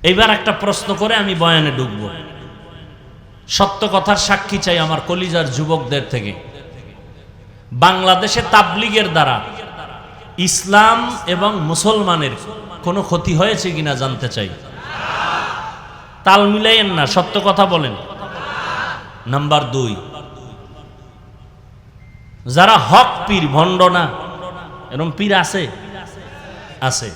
A: এইবার একটা প্রশ্ন করে আমি বয়ানে ঢুকবো। সত্য কথার সাক্ষী চাই আমার কলিজার যুবকদের থেকে। বাংলাদেশে তাবলীগের দ্বারা ইসলাম এবং মুসলমানের কোনো ক্ষতি হয়েছে কিনা জানতে চাই। তাল মিলাইয়েন না, সত্য কথা বলেন। নাম্বার 2, যারা হক পীর, ভণ্ড না, এরকম পীর আছে, আছে।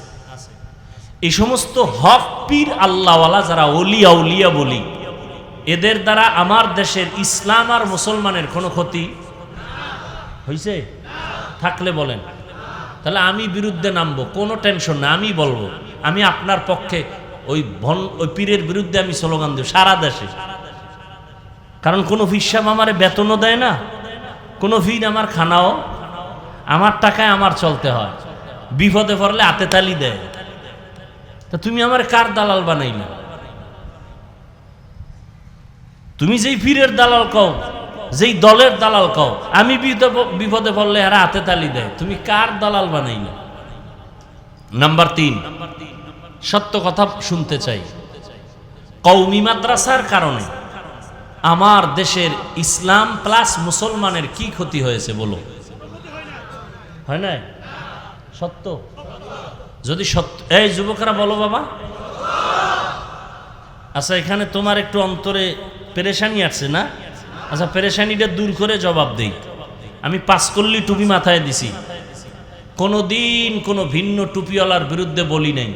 A: এই সমস্ত হক পীর আল্লাহওয়ালা যারা ওলিয়া উলিয়া বলি, এদের দ্বারা আমার দেশের ইসলাম আর মুসলমানের কোনো ক্ষতি হয়েছে? থাকলে বলেন, তাহলে আমি বিরুদ্ধে নামবো, কোনো টেনশন না, আমি বলবো। আমি আপনার পক্ষে ওই পীরের বিরুদ্ধে আমি স্লোগান দেব সারা দেশে। কারণ কোনো পীর সাহেব আমারে বেতনও দেয় না, কোনো পীর আমার খানাও, আমার টাকায় আমার চলতে হয়, বিপদে পড়লে হাতে তালি দেয়। তা তুমি আমার কার দালাল বানাইলা? তুমি যেই পীরের দালাল কও, যেই দলের দালাল কও, আমি বিপদে পড়লে এরা হাতে তালি দেয়, তুমি কার দালাল বানাইলা? নাম্বার 3, সত্য কথা শুনতে চাই। কওমি মাদ্রাসার কারণে আমার দেশের ইসলাম প্লাস মুসলমানের কি ক্ষতি হয়েছে বলো? হয় না? সত্য? যদি সত্য, এই যুবকরা বলো বাবা। আচ্ছা, এখানে তোমার একটু অন্তরে পেরেশানি আছে না? আচ্ছা, পেরেশানিটা দূর করে জবাব দেই। আমি 5 কল্লি টুপি মাথায় দিছি, কোনোদিন কোনো ভিন্ন টুপিওয়ালার বিরুদ্ধে বলি নাই।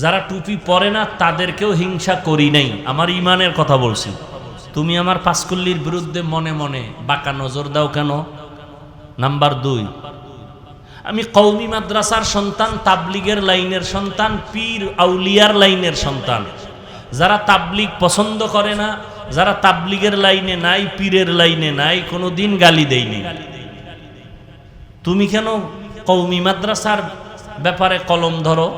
A: যারা টুপি পরে না তাদেরকেও হিংসা করি নাই, আমার ইমানের কথা বলছি। তুমি আমার 5 কল্লির বিরুদ্ধে মনে মনে বাঁকা নজর দাও কেন? নাম্বার 2, আমি কওমি মাদ্রাসার সন্তান, তাবলিগের লাইনের সন্তান, পীর আউলিয়ার লাইনের সন্তান। যারা তাবলিগ পছন্দ করে না, যারা তাবলিগের লাইনে নাই, পীরের লাইনে নাই, কোনোদিন গালি দেয়নি। তুমি কেন কওমি মাদ্রাসার ব্যাপারে কলম ধরো?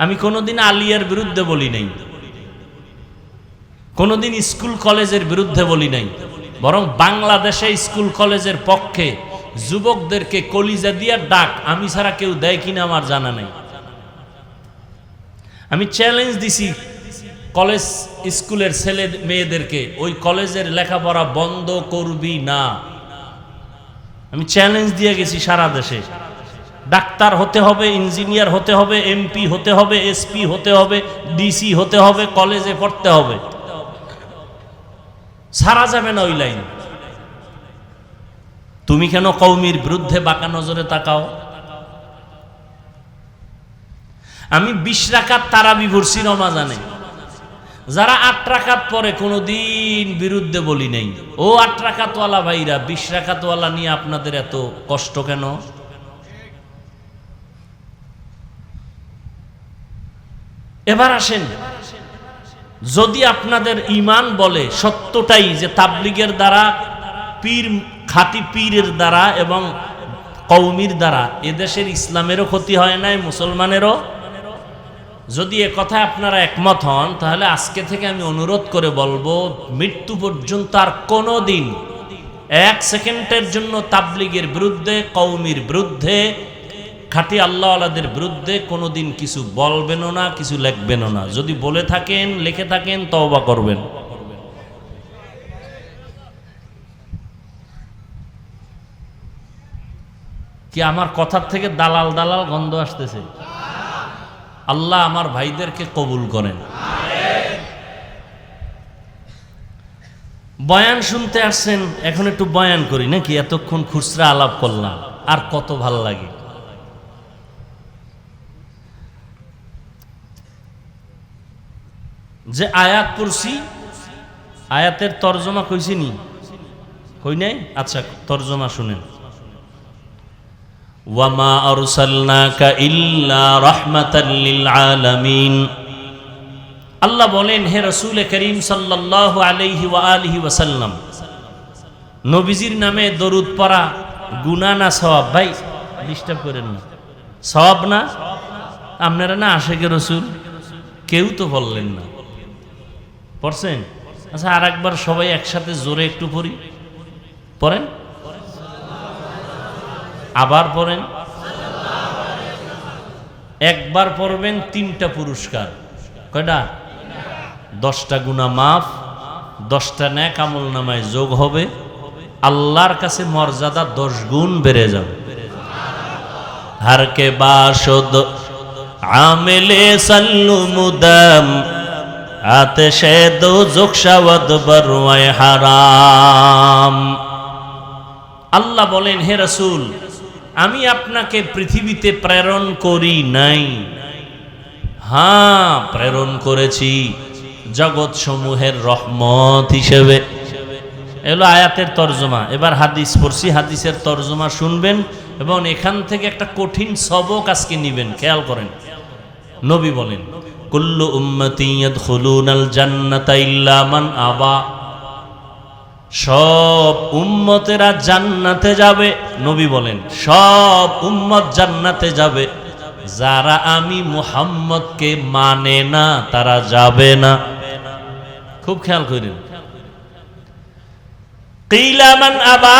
A: আমি কোনোদিন আলিয়ার বিরুদ্ধে বলি নাই, কোনোদিন স্কুল কলেজের বিরুদ্ধে বলি নাই, বরং বাংলাদেশে স্কুল কলেজের পক্ষে যুবকদেরকে কলিজা দিয়া ডাক আমি ছাড়া কেউ দেয় কিনা আমার জানা নেই। আমি চ্যালেঞ্জ দিছি কলেজ স্কুলের ছেলে মেয়েদেরকে, ওই কলেজের লেখাপড়া বন্ধ করবি না। আমি চ্যালেঞ্জ দিয়ে গেছি সারা দেশে। ডাক্তার হতে হবে, ইঞ্জিনিয়ার হতে হবে, এমপি হতে হবে, এসপি হতে হবে, ডিসি হতে হবে, কলেজে পড়তে হবে, ছাড়া যাবে না ওই লাইন। তুমি কেন কওমির বিরুদ্ধে বাঁকা নজরে তাকাও? আমি 20 রাকাত তারাবি পড়ছি রমাজানে, যারা 8 রাকাত পরে কোনোদিন বিরুদ্ধে বলি নাই। ও 8 রাকাতওয়ালা ভাইরা, 20 রাকাতওয়ালা নিয়ে আপনাদের এত কষ্ট কেন? এবার আসেন, যদি আপনাদের ঈমান বলে সত্যটাই যে তাবলিগের দ্বারা, পীর খাঁটি পীরের দ্বারা এবং কওমির দ্বারা এদেশের ইসলামেরও ক্ষতি হয় নাই, মুসলমানেরও, যদি এ কথায় আপনারা একমত হন, তাহলে আজকে থেকে আমি অনুরোধ করে বলবো, মৃত্যু পর্যন্ত আর কোনো দিন 1 সেকেন্ডের জন্য তাবলিগের বিরুদ্ধে, কওমির বিরুদ্ধে, খাঁটি আল্লাহওয়ালাদের বিরুদ্ধে কোনোদিন কিছু বলবেনও না, কিছু লিখবেনও না। যদি বলে থাকেন, লিখে থাকেন, তওবা করবেন। কি আমার কথার থেকে দালাল দালাল গন্ধ আসতেছে? আল্লাহ আমার ভাইদেরকে কবুল করেন। বয়ান শুনতে আসছেন, এখন একটু বয়ান করি নাকি? এতক্ষণ খুচরা আলাপ করলাম, আর কত ভাল লাগে। যে আয়াত পড়ছি, আয়াতের তর্জমা কইছি নি? কই নাই? আচ্ছা, তর্জমা শুনেন। ওয়ামা আরসালনাকা ইল্লা রাহমাতাল লিল আলামিন। আল্লাহ বলেন, হে রাসূল করিম সাল্লাল্লাহু আলাইহি ওয়া আলিহি ওয়াসাল্লাম, নবীজির নামে দরুদ পড়া গুনাহ না সওয়াব? ভাই ডিস্টার্ব করেন না, সওয়াব না? আপনারা না আশিকে রাসূল কেউ তো বললেন না, পড়ছেন? আচ্ছা, আর একবার সবাই একসাথে জোরে একটু পড়ি, পড়েন, আবার পড়েন। একবার পড়বেন 3টা পুরস্কার। কয়টা? 10টা গুনাহ মাফ, 10টা নেক আমল নামায় যোগ হবে, আল্লাহর কাছে মর্যাদা 10 গুণ বেড়ে যাবে। হার কে বাসদ আমেলে সাল্লু মুদাম, আতেশে দোজখ শাওয়াদ বরওয়ায়ে হারাম। আল্লাহ বলেন, হে রাসূল, আমি আপনাকে পৃথিবীতে প্রেরণ করি নাই, হ্যাঁ প্রেরণ করেছি জগৎ সমূহের রহমত হিসেবে। এলো আয়াতের তর্জমা। এবার হাদিস পড়ছি, হাদিসের তর্জমা শুনবেন এবং এখান থেকে একটা কঠিন সবক আজকে নিবেন। খেয়াল করেন, নবী বলেন, কুল্লু উম্মতি ইয়াদখুলুনাল জান্নাতা ইল্লা মান আবা, সব উম্মতেরা জান্নাতে যাবে। নবী বলেন সব উম্মত জান্নাতে যাবে, যারা আমি মুহাম্মদকে মানে না তারা যাবে না। খুব খেয়াল করেন। কিলা মান আবা,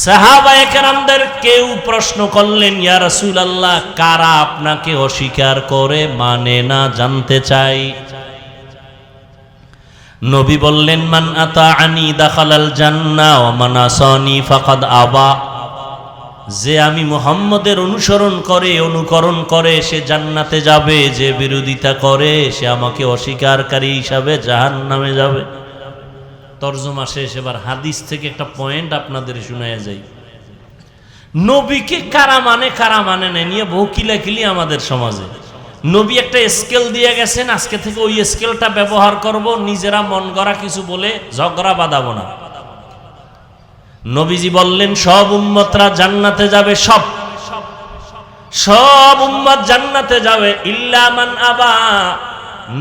A: সাহাবায়ে কেরামদের কেউ প্রশ্ন করলেন, ইয়া রাসূলুল্লাহ, কারা আপনাকে অস্বীকার করে মানে না, জানতে চাই। নবী বললেন, মান আতাআনি দাখালাল জান্নাহ ওয়া মান আসানি ফাকাদ আবা, যে আমি মুহাম্মদের অনুকরণ করে সে জান্নাতে যাবে, যে বিরোধিতা করে সে আমাকে অস্বীকারকারী হিসাবে জাহান্নামে যাবে। তরজমা শেষ। এবার হাদিস থেকে একটা পয়েন্ট আপনাদের শোনায়া যাই। নবীকে কারা মানে না নিয়ে বহু কিলাকিলি আমাদের সমাজে। নবী একটা স্কেল দিয়ে গেছেন, আজকে থেকে ওই স্কেলটা ব্যবহার করব, নিজেরা মন গড়া কিছু বলে ঝগড়া বাঁধাবো না। নবীজি বললেন সব উম্মতরা জান্নাতে যাবে, সব উম্মত জান্নাতে যাবে ইল্লা মান আবা।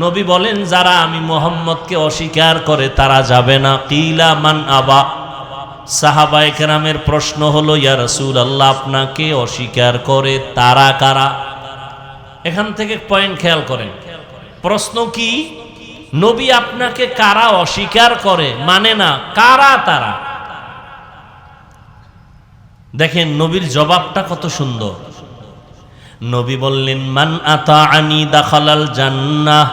A: নবী বলেন যারা আমি মুহাম্মদকে অস্বীকার করে তারা যাবে না। কিলা মান আবা, সাহাবায়ে কেরামের প্রশ্ন হলো, ইয়া রাসূলুল্লাহ, আপনাকে অস্বীকার করে তারা কারা? এখান থেকে পয়েন্ট খেয়াল করেন। প্রশ্ন কি? নবী আপনাকে কারা অস্বীকার করে, মানে না, কারা তারা? দেখেন নবীর জবাবটা কত সুন্দর। নবী বললেন, মান আতাআনি দাখালাল জান্নাহ,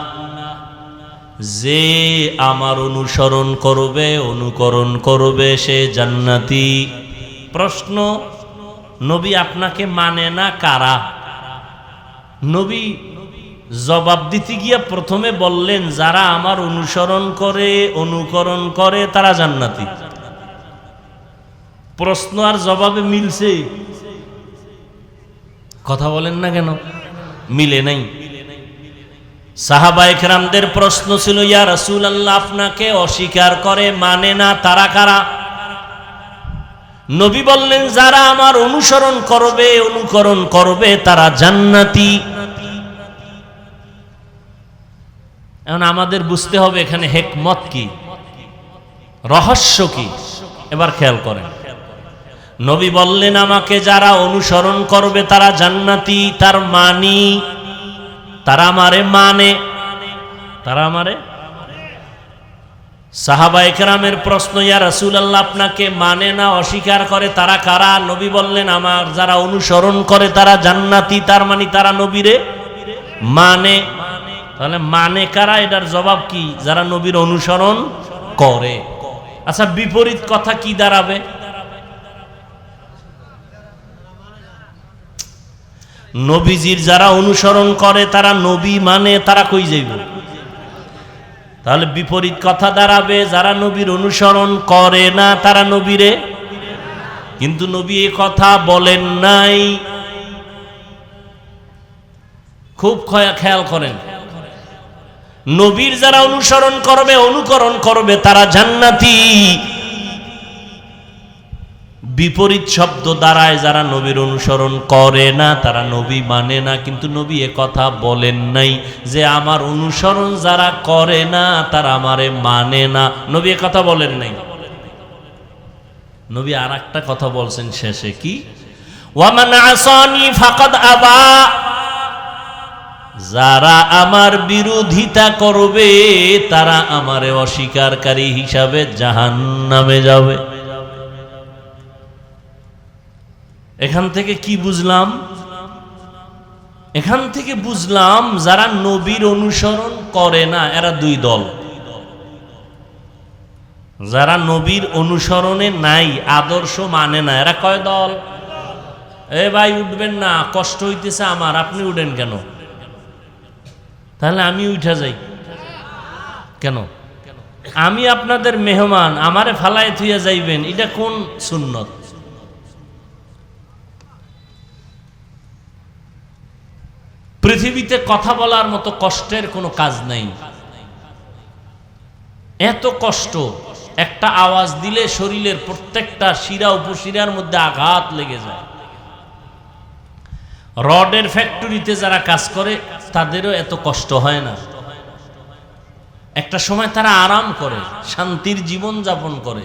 A: যে আমার অনুকরণ করবে সে জান্নাতি। প্রশ্ন, নবী আপনাকে মানে না কারা? নবী জবাব দিতে গিয়া প্রথমে বললেন যারা আমার অনুকরণ করে তারা জান্নাতি। প্রশ্ন আর জবাবে মিলছে? কথা বলেন না কেন? মিলে নাই। সাহাবায়ে কেরামদের প্রশ্ন ছিল, ইয়া রাসূলুল্লাহ, আপনাকে অস্বীকার করে মানে না তারা কারা? নবী বললেন যারা আমার অনুকরণ করবে তারা জান্নাতি। এখন আমাদের বুঝতে হবে এখানে হিকমত কি, রহস্য কি। এবার খেয়াল করেন। নবী বললেন আমাকে যারা অনুসরণ করবে তারা জান্নাতি, তার মানি তারা আমারে। সাহাবায়ে কেরামের প্রশ্ন, ইয়া রাসূলুল্লাহ, আপনাকে মানে না অস্বীকার করে তারা কারা? নবী বললেন আমার যারা অনুসরণ করে তারা জান্নাতি, তার মানে তারা নবীরে মানে। তাহলে মানে কারা? এটার জবাব কি? যারা নবীর অনুসরণ করে। আচ্ছা, বিপরীত কথা কি দাঁড়াবে? নবীজির যারা অনুসরণ করে তারা নবী মানে, তারা কই যাইব? তাহলে বিপরীত কথা দাঁড়াবে যারা নবীর অনুসরণ করে না তারা নবীরে। কিন্তু নবী এই কথা বলেন নাই। খুব খেয়াল করেন। নবীর যারা অনুকরণ করবে তারা জান্নাতি। বিপরীত শব্দ দ্বারায় যারা নবীর অনুসরণ করে না তারা নবী মানে না। কিন্তু নবী এ কথা বলেন নাই যে আমার অনুসরণ যারা করে না তারা আমারে মানে না। নবী এ কথা বলেন নাই। নবী আর একটা কথা বলছেন শেষে, কি? ওয়ামান আসানি ফাকাদ আবা, যারা আমার বিরোধিতা করবে তারা আমারে অস্বীকারকারী হিসাবে জাহান্নামে যাবে। এখান থেকে কি বুঝলাম? এখান থেকে বুঝলাম যারা নবীর অনুসরণ করে না এরা দুই দল। যারা নবীর অনুসরণে নাই, আদর্শ মানে না, এরা কয় দল? এ ভাই উঠবেন না, কষ্ট হইতেছে আমার, আপনি উঠেন কেন? তাহলে আমি উঠা যাই কেন? আমি আপনাদের মেহমান, আমারে ফালায় থুইয়া যাইবেন, এটা কোন সুন্নত? পৃথিবীতে কথা বলার মতো কষ্টের কোনো কাজ নাই। এত কষ্ট, একটা আওয়াজ দিলে শরীরের প্রত্যেকটা শিরা উপশিরার মধ্যে আঘাত লেগে যায়। রডের ফ্যাক্টরিতে যারা কাজ করে তাদেরও এত কষ্ট হয় না। একটা সময় তারা আরাম করে, শান্তির জীবন যাপন করে।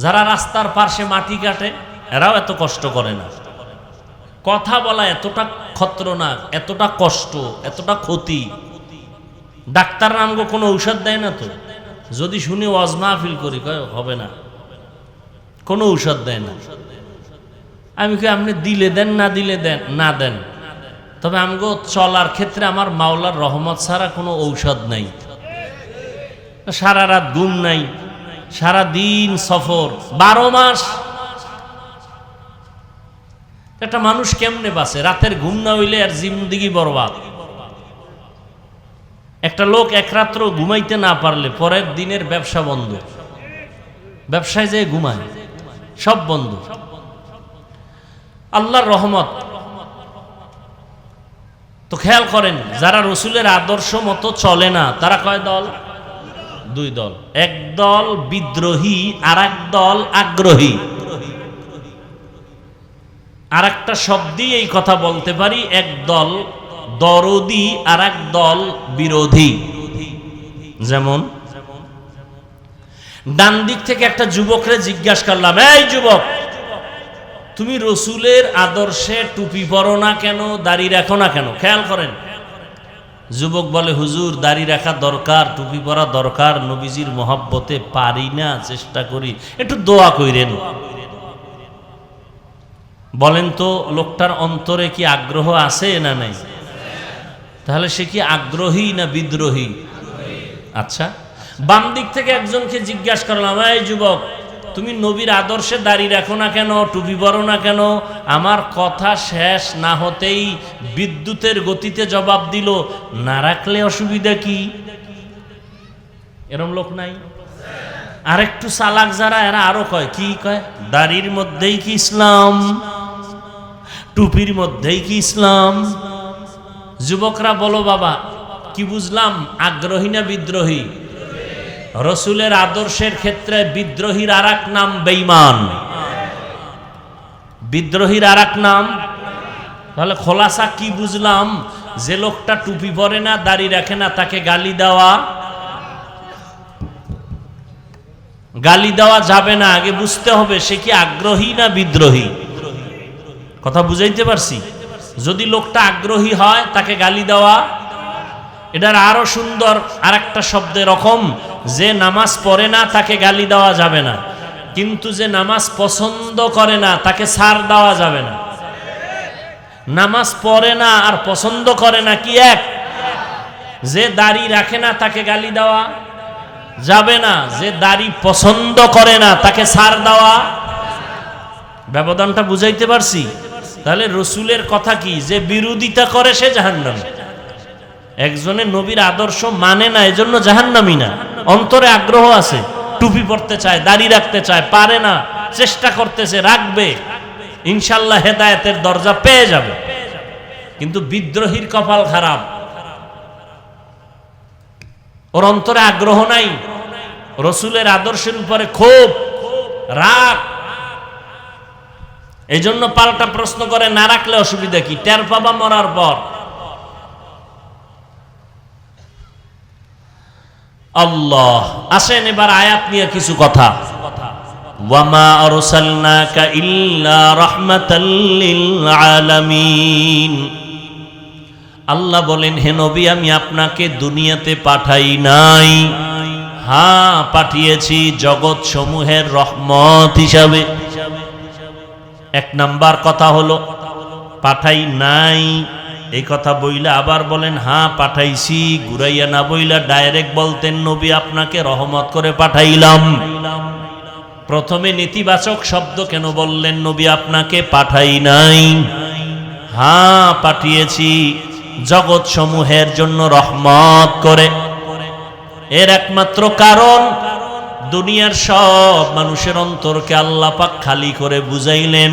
A: যারা রাস্তার পাশে মাটি কাটে এরাও এত কষ্ট করে না। কথা বলা এতটা খতরনাক, এতটা কষ্ট, এতটা ক্ষতি। ডাক্তার আমগো কোনো ঔষধ দেয় না তো, যদি শুনি ওয়াজ মাহফিল করি কয় হবে না, কোনো ঔষধ দেয় না। আমি কই আপনি দিলে দেন, না দিলে দেন, না দেন, তবে আমগো চলার ক্ষেত্রে আমার মাওলার রহমত ছাড়া কোনো ঔষধ নাই। সারা রাত ঘুম নাই, সারা দিন সফর, 12 মাস। একটা মানুষ কেমনে বাঁচে? রাতের ঘুম না হইলে আর জিন্দেগি বরবাদ। একটা লোক এক রাত্র ঘুমাইতে না পারলে পরের দিনের ব্যবসা বন্ধ, ব্যবসায় যে ঘুমায় সব বন্ধ। আল্লাহর রহমত। তো খেয়াল করেন, যারা রসুলের আদর্শ মতো চলে না তারা কয় দল? 2 দল। এক দল বিদ্রোহী, আর এক দল আগ্রহী। আর একটা শব্দই এই কথা বলতে পারি, এক দল দরদি, আর এক দল বিরোধী। যেমন ডান দিক থেকে একটা যুবকরে জিজ্ঞাসা করলাম, এই যুবক, তুমি রসুলের আদর্শে টুপি পরো না কেন, দাড়ি রাখো না কেন? খেয়াল করেন, যুবক বলে, হুজুর দাড়ি রাখা দরকার, টুপি পরা দরকার, নবীজির মহব্বতে পারি না, চেষ্টা করি, একটু দোয়া কইরেন। বলেন তো লোকটার অন্তরে কি আগ্রহ আছে না নাই? তাহলে সে কি আগ্রহী না বিদ্রোহী? আচ্ছা, বাম দিক থেকে একজনকে জিজ্ঞাসা করলাম, এই যুবক, তুমি নবীর আদর্শে দাড়ি রাখো না কেন, টুপি পরো না কেন? আমার কথা শেষ না হতেই বিদ্যুতের গতিতে জবাব দিল, না রাখলে অসুবিধা কি? এরম লোক নাই? আরেকটু চালাক যারা, এরা আরো কয়, কি কয়? দাড়ির মধ্যেই কি ইসলাম? টুপির মধ্যেই কি ইসলাম? যুবকরা বলো বাবা, কি বুঝলাম, আগ্রহী না বিদ্রোহী? রসুলের আদর্শের ক্ষেত্রে বিদ্রোহীর আর এক নাম বেঈমান। বিদ্রোহীর আর এক নাম। তাহলে খোলাসা কি বুঝলাম? যে লোকটা টুপি পরে না, দাড়ি রাখে না, তাকে গালি দেওয়া, গালি দেওয়া যাবে না। আগে বুঝতে হবে সে কি আগ্রহী না বিদ্রোহী। কথা বুঝাইতে পারছি? যদি লোকটা আগ্রহী হয় তাকে গালি দেওয়া, এটার আরো সুন্দর আর একটা শব্দের রকম, যে নামাজ পড়ে না তাকে গালি দেওয়া যাবে না, কিন্তু যে নামাজ পছন্দ করে না তাকে ছাড় দেওয়া যাবে না। নামাজ পড়ে না আর পছন্দ করে না কি এক? যে দাড়ি রাখে না তাকে গালি দেওয়া যাবে না, যে দাড়ি পছন্দ করে না তাকে ছাড় দেওয়া। ব্যবধানটা বুঝাইতে পারছি? তাহলে রসুলের কথা কি, যে বিরোধিতা করে সে জাহান্নামী। একজনের নবীর আদর্শ মানে না এজন্য জাহান্নামী না, অন্তরে আগ্রহ আছে, টুপি পরতে চায়, দাড়ি রাখতে চায়, পারে না, চেষ্টা করতেছে, রাখবে, ইনশাল্লাহ হেদায়েতের দরজা পেয়ে যাবে। কিন্তু বিদ্রোহীর কপাল খারাপ, ওর অন্তরে আগ্রহ নাই, রসুলের আদর্শের উপরে ক্ষোভ, রাগ। এই জন্য পাল্টা প্রশ্ন করে, না রাখলে অসুবিধা কি? টের পাবা মরার পর। আল্লাহ। আসেন এবার আয়াত নিয়ে কিছু কথা। ওয়ামা আরসালনাকা ইল্লা রাহমাতাল লিল আলামিন। আল্লাহ বলেন, হে নবী, আমি আপনাকে দুনিয়াতে পাঠাই নাই, হ্যাঁ পাঠিয়েছি জগৎ সমূহের রহমত হিসাবে। এক নাম্বার কথা হলো পাঠাই নাই, এই কথা বইলা আবার বলেন হ্যাঁ পাঠাইছি, ঘুরাইয়া না বইলা ডাইরেক্ট বলতেন নবী আপনাকে রহমত করে পাঠাইলাম। প্রথমে নেতিবাচক শব্দ কেন বললেন? নবী আপনাকে পাঠাই নাই, হ্যাঁ পাঠিয়েছি জগৎ সমূহের জন্য রহমত করে। এর একমাত্র কারণ, দুনিয়ার সব মানুষের অন্তরকে আল্লাহ পাক খালি করে বুঝাইলেন,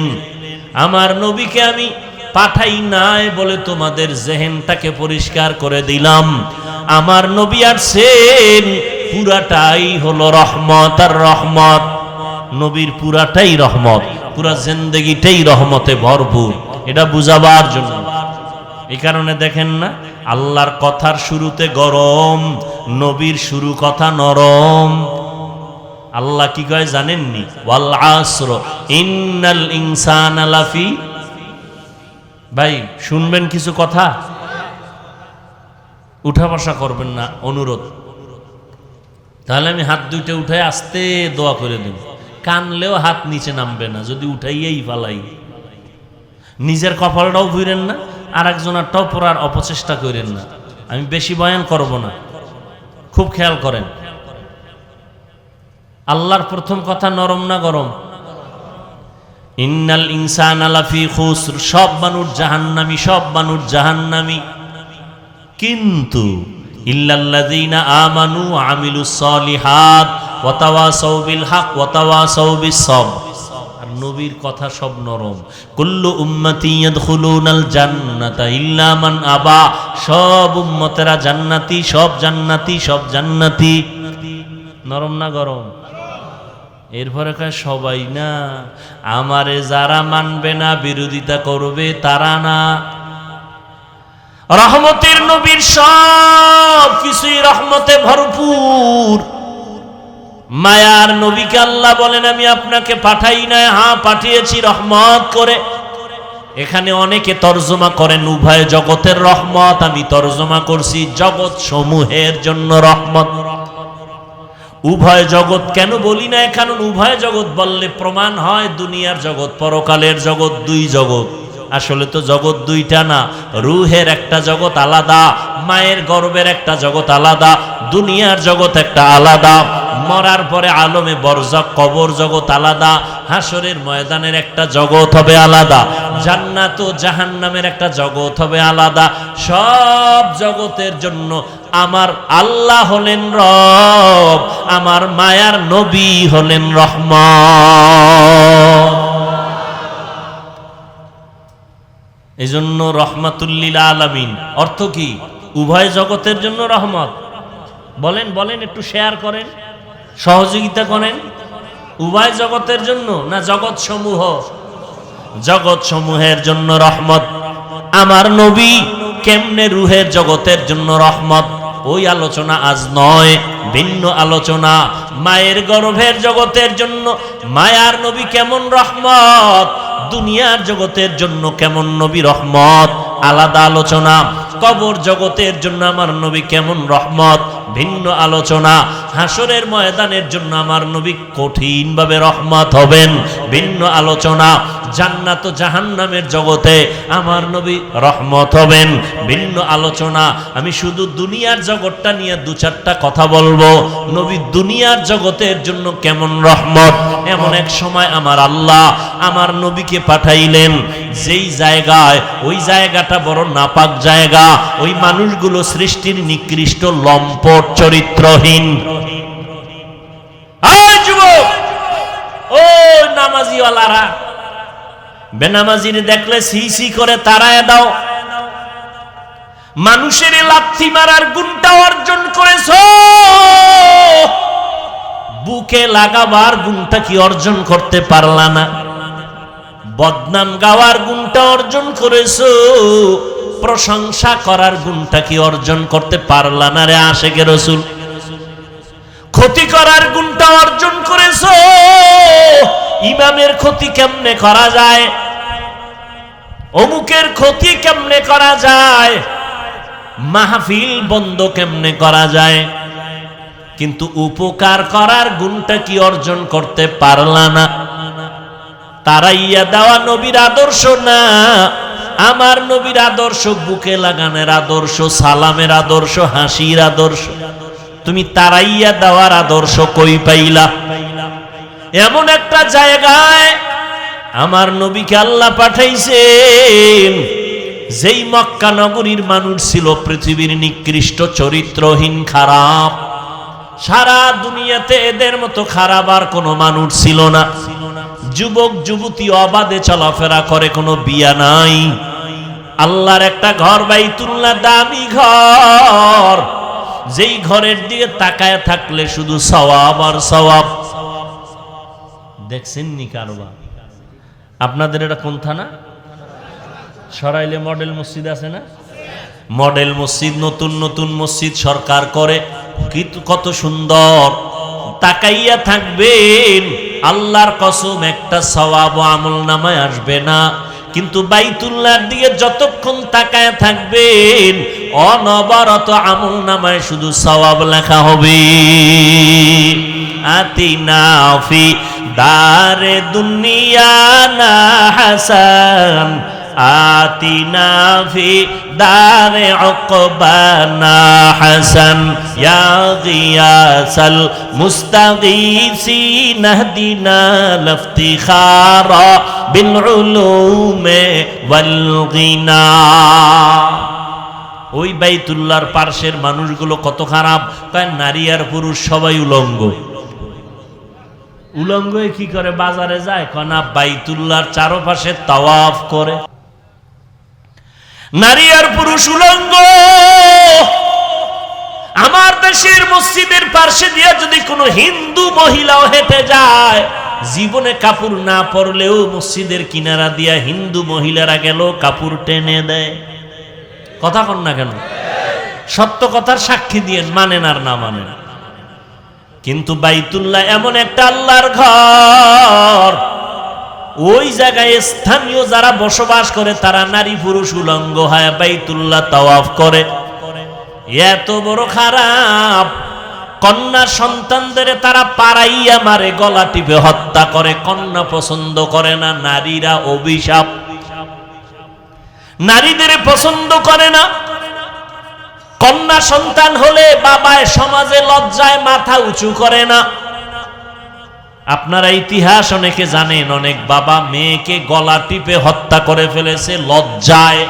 A: আমার নবীকে আমি পাঠাই নাই বলে তোমাদের জেহেনটাকে পরিষ্কার করে দিলাম। আমার নবী আসছেন, পুরাটাই হলো রহমত আর রহমত। নবীর পুরাটাই রহমত, পুরা জিন্দেগিটাই রহমতে ভরপুর, এটা বুঝাবার জন্য। এই কারণে দেখেন না, আল্লাহর কথার শুরুতে গরম, নবীর শুরু কথা নরম। আল্লাহ কি কয় জানেননি? ওয়াল আসর ইন্নাল ইনসানা লাফি। ভাই শুনবেন কিছু কথা, উঠা বসা করবেন না, অনুরোধ। তাহলে আমি হাত দুইটা উঠাই আস্তে দোয়া করে দেব। কানলেও হাত নিচে নামবে না, যদি উঠাইয়েই ফালাই। নিজের কপালটাও ভুইরেন না, আর একজনেরটাও পড়ার অপচেষ্টা করেন না। আমি বেশি বয়ান করব না, খুব খেয়াল করেন। আল্লাহর প্রথম কথা নরম না গরম? ইন্নাল ইনসানা লাফি খুসর, সব মানুষ জাহান্নামী, সব মানুষ জাহান্নামী, কিন্তু ইল্লাল্লাযীনা আমানু ওয়া আমিলুস সালিহাত ওয়া তাওয়াসাউ বিল হক ওয়া তাওয়াসাউ বিস সবর। আর নবীর কথা সব নরম। কুল্লু উম্মতি ইয়াদখুলুনাল জান্নাতা ইল্লা মান আবা, সব উম্মতেরা জান্নাতি, সব জান্নাতি, সব জান্নাতি। নরম না গরম? এরপরে কয় সবাই না, আমারে যারা মানবে না, বিরোধিতা করবে, তারা না। রহমতের নবীর সব কিছুই রহমতে ভরপুর। মায়ার নবীকে আল্লাহ বলেন আমি আপনাকে পাঠাই নাই, হ্যাঁ পাঠিয়েছি রহমত করে। এখানে অনেকে তর্জমা করেন উভয় জগতের রহমত, আমি তর্জমা করছি জগৎ সমূহের জন্য রহমত। উভয় জগৎ কেন বলি না? কারণ উভয় জগৎ বললে প্রমাণ হয় দুনিয়ার জগৎ, পরকালের জগৎ, দুই জগৎ। আসলে তো জগৎ দুইটা না, রুহের একটা জগৎ আলাদা, মায়ের গর্ভের একটা জগৎ আলাদা, দুনিয়ার জগৎ একটা আলাদা, মরার পরে আলমে বরজাক কবর জগৎ আলাদা, হাসরের ময়দানের একটা জগৎ হবে আলাদা, জান্নাত ও জাহান্নামের একটা জগৎ হবে আলাদা। সব জগতের জন্য আমার আল্লাহ হলেন রব, আমার মায়ার নবী হলেন রহমান। এই জন্য রহমাতুল্লিল আলামিন অর্থ কি? উভয় জগতের জন্য রহমত। বলেন বলেন, একটু শেয়ার করেন, সহযোগিতা করেন। উভয় জগতের জন্য না জগৎ সমূহ? জগৎ সমূহের জন্য রহমত। আমার নবী কেমনে রুহের জগতের জন্য রহমত, ওই আলোচনা আজ নয়, ভিন্ন আলোচনা। মায়ের গর্ভের জগতের জন্য মায়ার নবী কেমন রহমত, দুনিয়ার জগতের জন্য কেমন নবী রহমত, আলাদা আলোচনা। কবর জগতের জন্য আমার নবী কেমন রহমত, ভিন্ন আলোচনা। হাসরের ময়দানের জন্য আমার নবী কঠিনভাবে রহমত হবেন, ভিন্ন আলোচনা। জান্নাত ও জাহান্নামের জগতে আমার নবী রহমত হবেন, ভিন্ন আলোচনা। আমি শুধু দুনিয়ার জগৎটা নিয়ে দু চারটা কথা বলবো। নবী দুনিয়ার জগতের জন্য কেমন রহমত। এমন এক সময় আমার আল্লাহ আমার নবীকে পাঠাইলেন যেই জায়গায়, ওই জায়গাটা বড় নাপাক জায়গা, ওই মানুষগুলো সৃষ্টির নিকৃষ্ট, লম্পট, চরিত্রহীন। যুবক, ও নামাজিওয়ালারা, বেনামাজির দেখলে সি সি করে তাড়ায় দাও। মানুষের লাথি মারার গুণটা অর্জন করেছ, বুকে লাগাবার গুণটা কি অর্জন করতে পারলা না? বদনাম গাওয়ার গুণটা অর্জন করেছ, প্রশংসা করার গুণটা কি অর্জন করতে পারলা না রে আশেকে রাসূল? ক্ষতি করার গুণটা অর্জন করেছ, ইমামের ক্ষতি কেমনে করা যায়, অমুকের ক্ষতি কেমনে করা যায়, মাহফিল বন্ধ কেমনে করা যায়, কিন্তু উপকার করার গুণটা কি অর্জন করতে পারলা না? তারাইয়া দেওয়া নবীর আদর্শ না, আমার নবীর আদর্শ বুকে লাগানোর আদর্শ, সালামের আদর্শ, হাসির আদর্শ। তুমি তারাইয়া দেওয়ার আদর্শ কই পাইলা? এমন একটা জায়গায় আমার নবীকে আল্লাহ পাঠাইছেন যেই মক্কা নগরীর মানুষ ছিল পৃথিবীর নিকৃষ্ট, চরিত্রহীন, খারাপ। সারা দুনিয়াতে এদের মতো খারাপ আর কোনো মানুষ ছিল না। যুবক যুবতী অবাধে চলাফেরা করে, কোনো বিয়া নাই। আল্লাহর একটা ঘর বাইতুল্লাহ, দামি ঘর, যেই ঘরের দিকে তাকায় থাকলে শুধু সওয়াব আর সওয়াব। দেখছেন নি কারবা? আপনাদের এটা কোন থানা? সরাইলে মডেল মসজিদ আছে না? মডেল মসজিদ, নতুন নতুন মসজিদ সরকার করে, কত সুন্দর। তাকাইয়া থাকবেন, আল্লাহর কসম একটা সওয়াব ও আমলনামায় আসবে না। কিন্তু বাইতুল্লাহর দিকে যতক্ষণ তাকায় থাকবেন, অনবরত আমলনামায় শুধু সওয়াব লেখা হবে। আতিনা ফি দারে দুনিয়া না হাসান, আতিনা ফি দারে উকবানা হাসান, ইয়া গিয়াসাল মুস্তাগীসিন ইহদিনা লিফতিখারা বিল উলুমে ওয়াল গিনা। ওই বাইতুল্লাহর পার্শ্বের মানুষগুলো কত খারাপ, কয় নারী আর পুরুষ সবাই উলঙ্গ। উলঙ্গ কি করে বাজারে যায়, কয় না বাইতুল্লাহর চারপাশে তাওয়াফ করে। নারী আর পুরুষ উলঙ্গ। আমার দেশের মসজিদের পার্শ্বে দিয়ে যদি কোনো হিন্দু মহিলাও হেঁটে যায়, জীবনে কাপড় না পরলেও মসজিদের কিনারা দিয়া হিন্দু মহিলারা গেল কাপড় টেনে দেয়। কথা কন না কেন? সত্য কথার সাক্ষী দিয়ে মানেন আর না মানেন। কিন্তু বাইতুল্লাহ এমন একটা আল্লাহর ঘর, ওই জায়গায় স্থানীয় যারা বসবাস করে তারা নারী পুরুষ উলঙ্গ হয় বাইতুল্লাহ তাওয়াফ করে। এত বড় খারাপ, কন্যা সন্তানদের তারা পাড়াইয়া মারে, গলা টিপে হত্যা করে। কন্যা পছন্দ করে না, নারীরা অভিশাপ। নারীদের পছন্দ করে না। কন্যা সন্তান হলে বাবায় সমাজে লজ্জায় মাথা উঁচু করে না। আপনারা ইতিহাস অনেকে জানেন, অনেক বাবা মেয়েকে গলা টিপে হত্যা করে ফেলেছে লজ্জায়।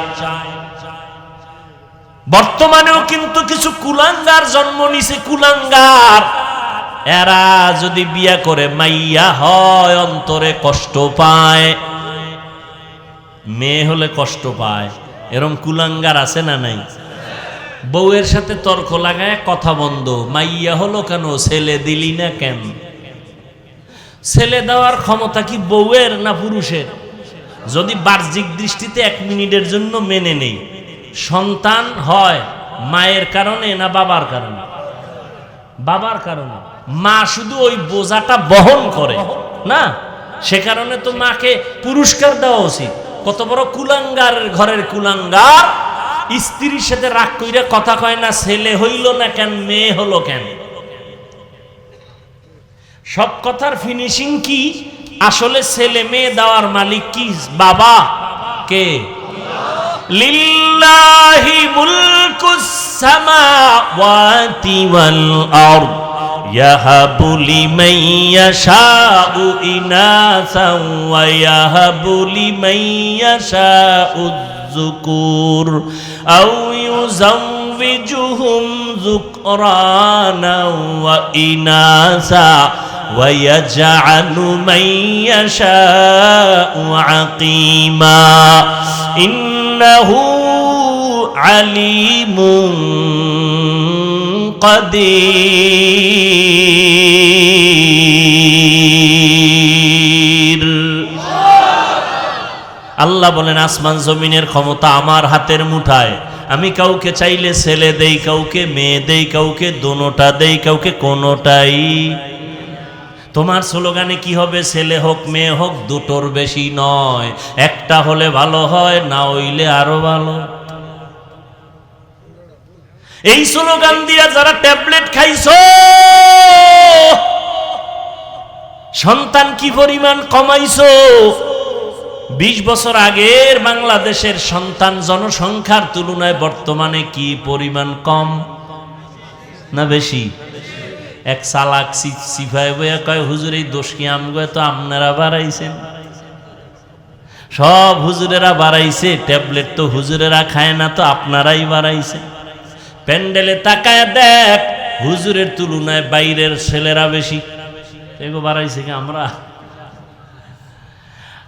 A: বর্তমানেও কিন্তু কিছু কুলাঙ্গার জন্ম নিছে, কুলাঙ্গার। এরা যদি বিয়া করে মাইয়া হয় অন্তরে কষ্ট পায়, মেয়ে হলে কষ্ট পায়। এরকম কুলাঙ্গার আছে না নাই? বউয়ের সাথে তর্ক লাগায় কথা বন্ধ, মাইয়া হলো কেন, ছেলে দিলি না কেন? ছেলে দেওয়ার ক্ষমতা কি বউয়ের না পুরুষের? যদি বাহ্যিক দৃষ্টিতে 1 মিনিটের জন্য মেনে নেই, সন্তান হয় মায়ের কারণে না বাবার কারণে? বাবার কারণে। মা শুধু ওই বোঝাটা বহন করে না, সে কারণে তো মাকে পুরস্কার দেওয়া উচিত। কত বড় কুলাঙ্গার ঘরের কুলাঙ্গার, স্ত্রীর সাথে রাগ কইরা কথা কয় না, ছেলে হইল না কেন, মেয়ে হলো কেন। সব কথার ফিনিশিং কি? আসলে ছেলে মেয়ে দেওয়ার মালিক কি? বাবা। কে? লিল্লাহি মুলকুস সামাওয়াতি ওয়াল আরদ ইয়াহাবু লিমান ইয়াশাউ ইনাসান ওয়া ইয়াহাবু লিমান ইয়াশাউ যুকুর আও ইউযাওবিজুহুম যুকরানা ওয়া ইনাসা ওয়া ইয়াজআলু মান ইয়াশাউ আকিমা ইন্নাহু আলিমুন কাদির। আল্লাহ বলেন, আসমান জমিনের ক্ষমতা আমার হাতের মুঠায়। আমি কাউকে চাইলে ছেলে দেই, কাউকে মেয়ে দেই, কাউকে দোনোটা দেই, কাউকে কোনোটাই। তোমার স্লোগানে কি হবে? ছেলে হোক মেয়ে হোক, দুটোর বেশি নয়। একটা হলে ভালো হয়, না হইলে আরো ভালো। এই স্লোগান দিয়া যারা ট্যাবলেট খাইছো, সন্তান কি পরিমাণ কমাইছো। 20 বছর আগের বাংলাদেশের সন্তান জনসংখ্যার তুলনায় বর্তমানে কি পরিমাণ কম না বেশি? এক চালাক সিফাই বইয়া কয়, হুজুর এই দোষ কি আমগো, তো আপনারা বাড়াইছেন। সব হুজুরেরা বাড়াইছে, ট্যাবলেট তো হুজুরেরা খায় না, তো আপনারাই বাড়াইছে। প্যান্ডেলে তাকায় দেখ, হুজুরের তুলনায় বাইরের ছেলেরা বেশি। এগো বাড়াইছে কি আমরা?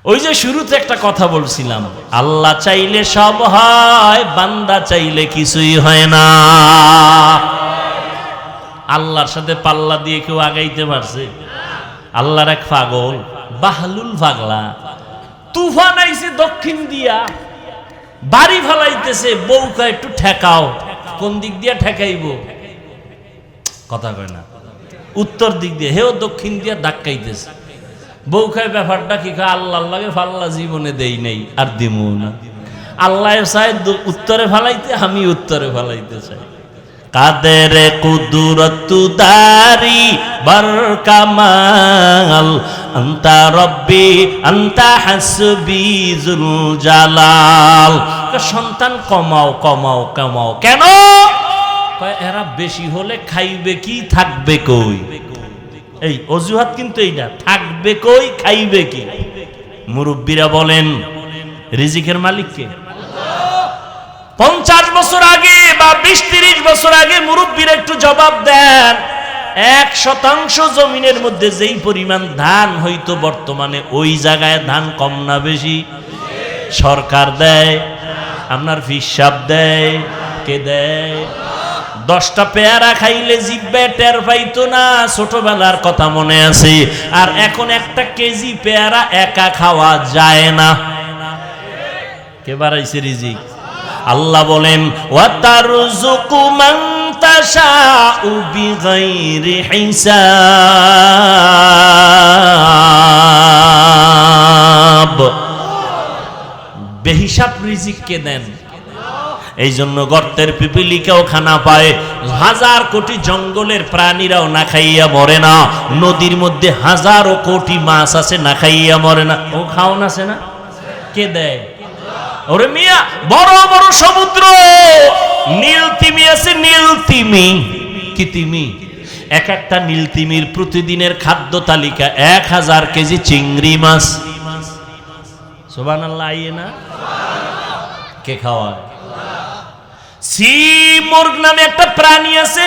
A: ওই যে শুরুতে একটা কথা বলছিলাম, আল্লাহ চাইলে সব হয়, বান্দা চাইলে কিছুই হয় না। আল্লাহর সাথে পাল্লা দিয়ে কেউ আগাইতে পারছে? আল্লাহর এক পাগল, বাহলুল পাগলা, তুফান আইছে দক্ষিণ দিয়া, বাড়ি ফেলাইতেছে, বউকে একটু ঠেকাও। কোন দিক দিয়ে ঠেকাইব? কথা কয় না, উত্তর দিক দিয়ে, হেও দক্ষিণ দিয়ে ধাক্কাইতেছে। বউ খায় ব্যাপারটা কি, খায় আল্লাহ লাগে ফাল্লা জীবনে দেই নেই আর দিমু না। আল্লাহ চায় উত্তরে ফেলাইতে, আমি উত্তরে ফেলাইতে চাই। কাদের কুদরতু দারি বরকামাল আনতা রব্বি আনতা হাসবি যুল জালাল। সন্তান কমাও কমাও কমাও, কেন? এরা বেশি হলে খাইবে কি, থাকবে কই? এই অজুহাত কিন্তু এইটা, থাকবে কই, খাইবে কি? মুরব্বীরা বলেন রিজিকের মালিক কে? 50 বছর আগে বা 20-30 বছর আগে মুরব্বীরা একটু জবাব দেন। 1% জমিনের মধ্যে যেই পরিমাণ ধান হইতো, বর্তমানে ওই জায়গায় ধান কম না বেশি? সরকার দেয়, আপনার হিসাব দেয়, কে দেয়? 10টা পেয়ারা খাইলে জিব্বে টের পাইতো না, ছোটবেলার কথা মনে আছে। আর এখন 1 কেজি পেয়ারা একা খাওয়া যায় না। কে বাড়াইছে রিজিক? আল্লাহ বলেন ওয়াতারযুকু মান তাশাউ বিগাইরি হিসাব। বেহিসাব রিজিক কে দেন? এই জন্য গর্তের পিপিলিকাও খানা পায়, 1000 কোটি জঙ্গলের প্রাণীরাও না খাইয়া মরে না। নদীর মধ্যে 1000 কোটি মাছ আছে, না খাইয়া মরে না। ও খাওন আছে না? কে দেয়? ওরে মিয়া, বড় বড় সমুদ্র, নীল তিমি আছে, নীল তিমি। কি তিমি? একটা নীল তিমির প্রতিদিনের খাদ্য তালিকা 1000 কেজি চিংড়ি মাছ। সুবহানাল্লাহ, আইয়ে না? কে খাওয়ায়? সি মুরগ নামে একটা প্রাণী আছে,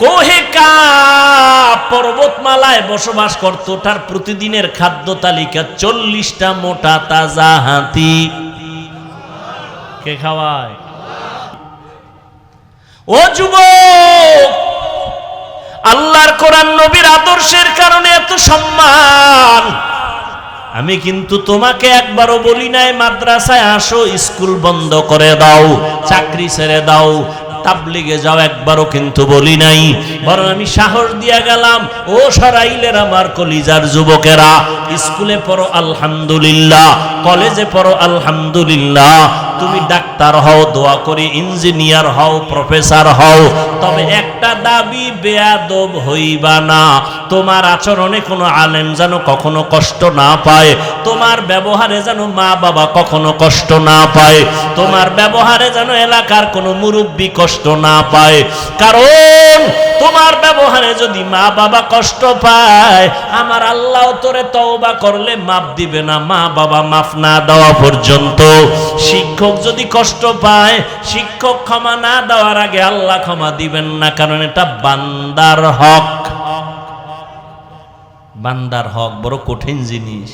A: কোহে কাফ পর্বতমালায় বসবাস করত। তার প্রতিদিনের খাদ্য তালিকা 40টা মোটা তাজা হাতি। কে খাওয়ায়? ও যুবক, আল্লাহর কোরআন নবীর আদর্শের কারণে এত সম্মান। আমি কিন্তু তোমাকে একবারও বলি নাই মাদ্রাসায় আসো, স্কুল বন্ধ করে দাও, চাকরি ছেড়ে দাও, তাবলিগে যাও, একবারও কিন্তু বলি নাই। বরং আমি সাহস দিয়া গেলাম, ও সরাইলের আমার কলিজার যুবকেরা, স্কুলে পড়ো আলহামদুলিল্লাহ, কলেজে পড়ো আলহামদুলিল্লাহ, তুমি ডাক্তার হও, দোয়া করি ইঞ্জিনিয়ার হও, প্রফেসর হও, তবে একটা দাবি, বেয়াদব হইবা না। তোমার আচরণে কোনো আলেম যেন কখনো কষ্ট না পায়, তোমার ব্যবহারে যেন মা বাবা কখনো কষ্ট না পায়, তোমার ব্যবহারে যেন এলাকার কোনো মুরব্বী কষ্ট না পায়। কারণ তোমার ব্যবহারে যদি মা বাবা কষ্ট পায়, আমার আল্লাহ তোরে তওবা করলে মাফ দিবে না, মা বাবা মাফ না দেওয়া পর্যন্ত। শিক্ষক যদি কষ্ট পায়, শিক্ষক ক্ষমা না দেওয়ার আগে আল্লাহ ক্ষমা দিবেন না, কারণ এটা বান্দার হক। বান্দার হক বড় কঠিন জিনিস।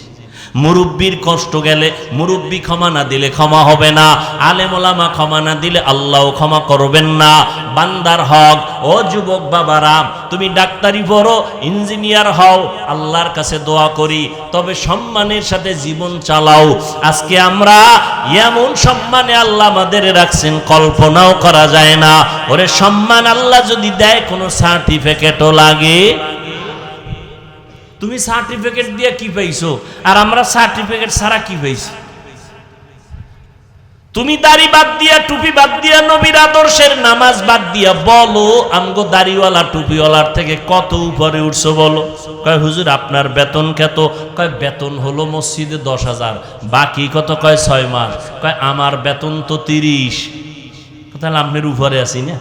A: মুরব্বীর কষ্ট গেলে মুরব্বী ক্ষমা না দিলে ক্ষমা হবে না, আলেম ওলামা ক্ষমা না দিলে আল্লাহ ক্ষমা করবেন না। বান্দার হক। ও যুবক বাবারা, তুমি ডাক্তারি পড়ো, ইঞ্জিনিয়ার হও, আল্লাহর কাছে দোয়া করি, তবে সম্মানের সাথে জীবন চালাও। আজকে আমরা এমন সম্মানে আল্লাহ আমাদের রাখছেন, কল্পনাও করা যায় না। ওরে সম্মান আল্লাহ যদি দেয়, কোনো সার্টিফিকেটও লাগে? তুমি সার্টিফিকেট দিয়ে কি পাইছো, আর আমরা সার্টিফিকেট ছাড়া কি পাইছি? তুমি দাড়ি বাদ দিয়া, টুপি বাদ দিয়া, নবীর আদর্শের নামাজ বাদ দিয়া বলো, আমগো দাড়িওয়ালা টুপিওয়ালার থেকে কত উপরে উঠছো বলো? কয় হুজুর আপনার বেতন কত? কয় বেতন হলো মসজিদে 10,000, বাকি কত? কয় 6 মাস। কয় আমার বেতন তো 30। তাহলে আপনার উপরে আছি না?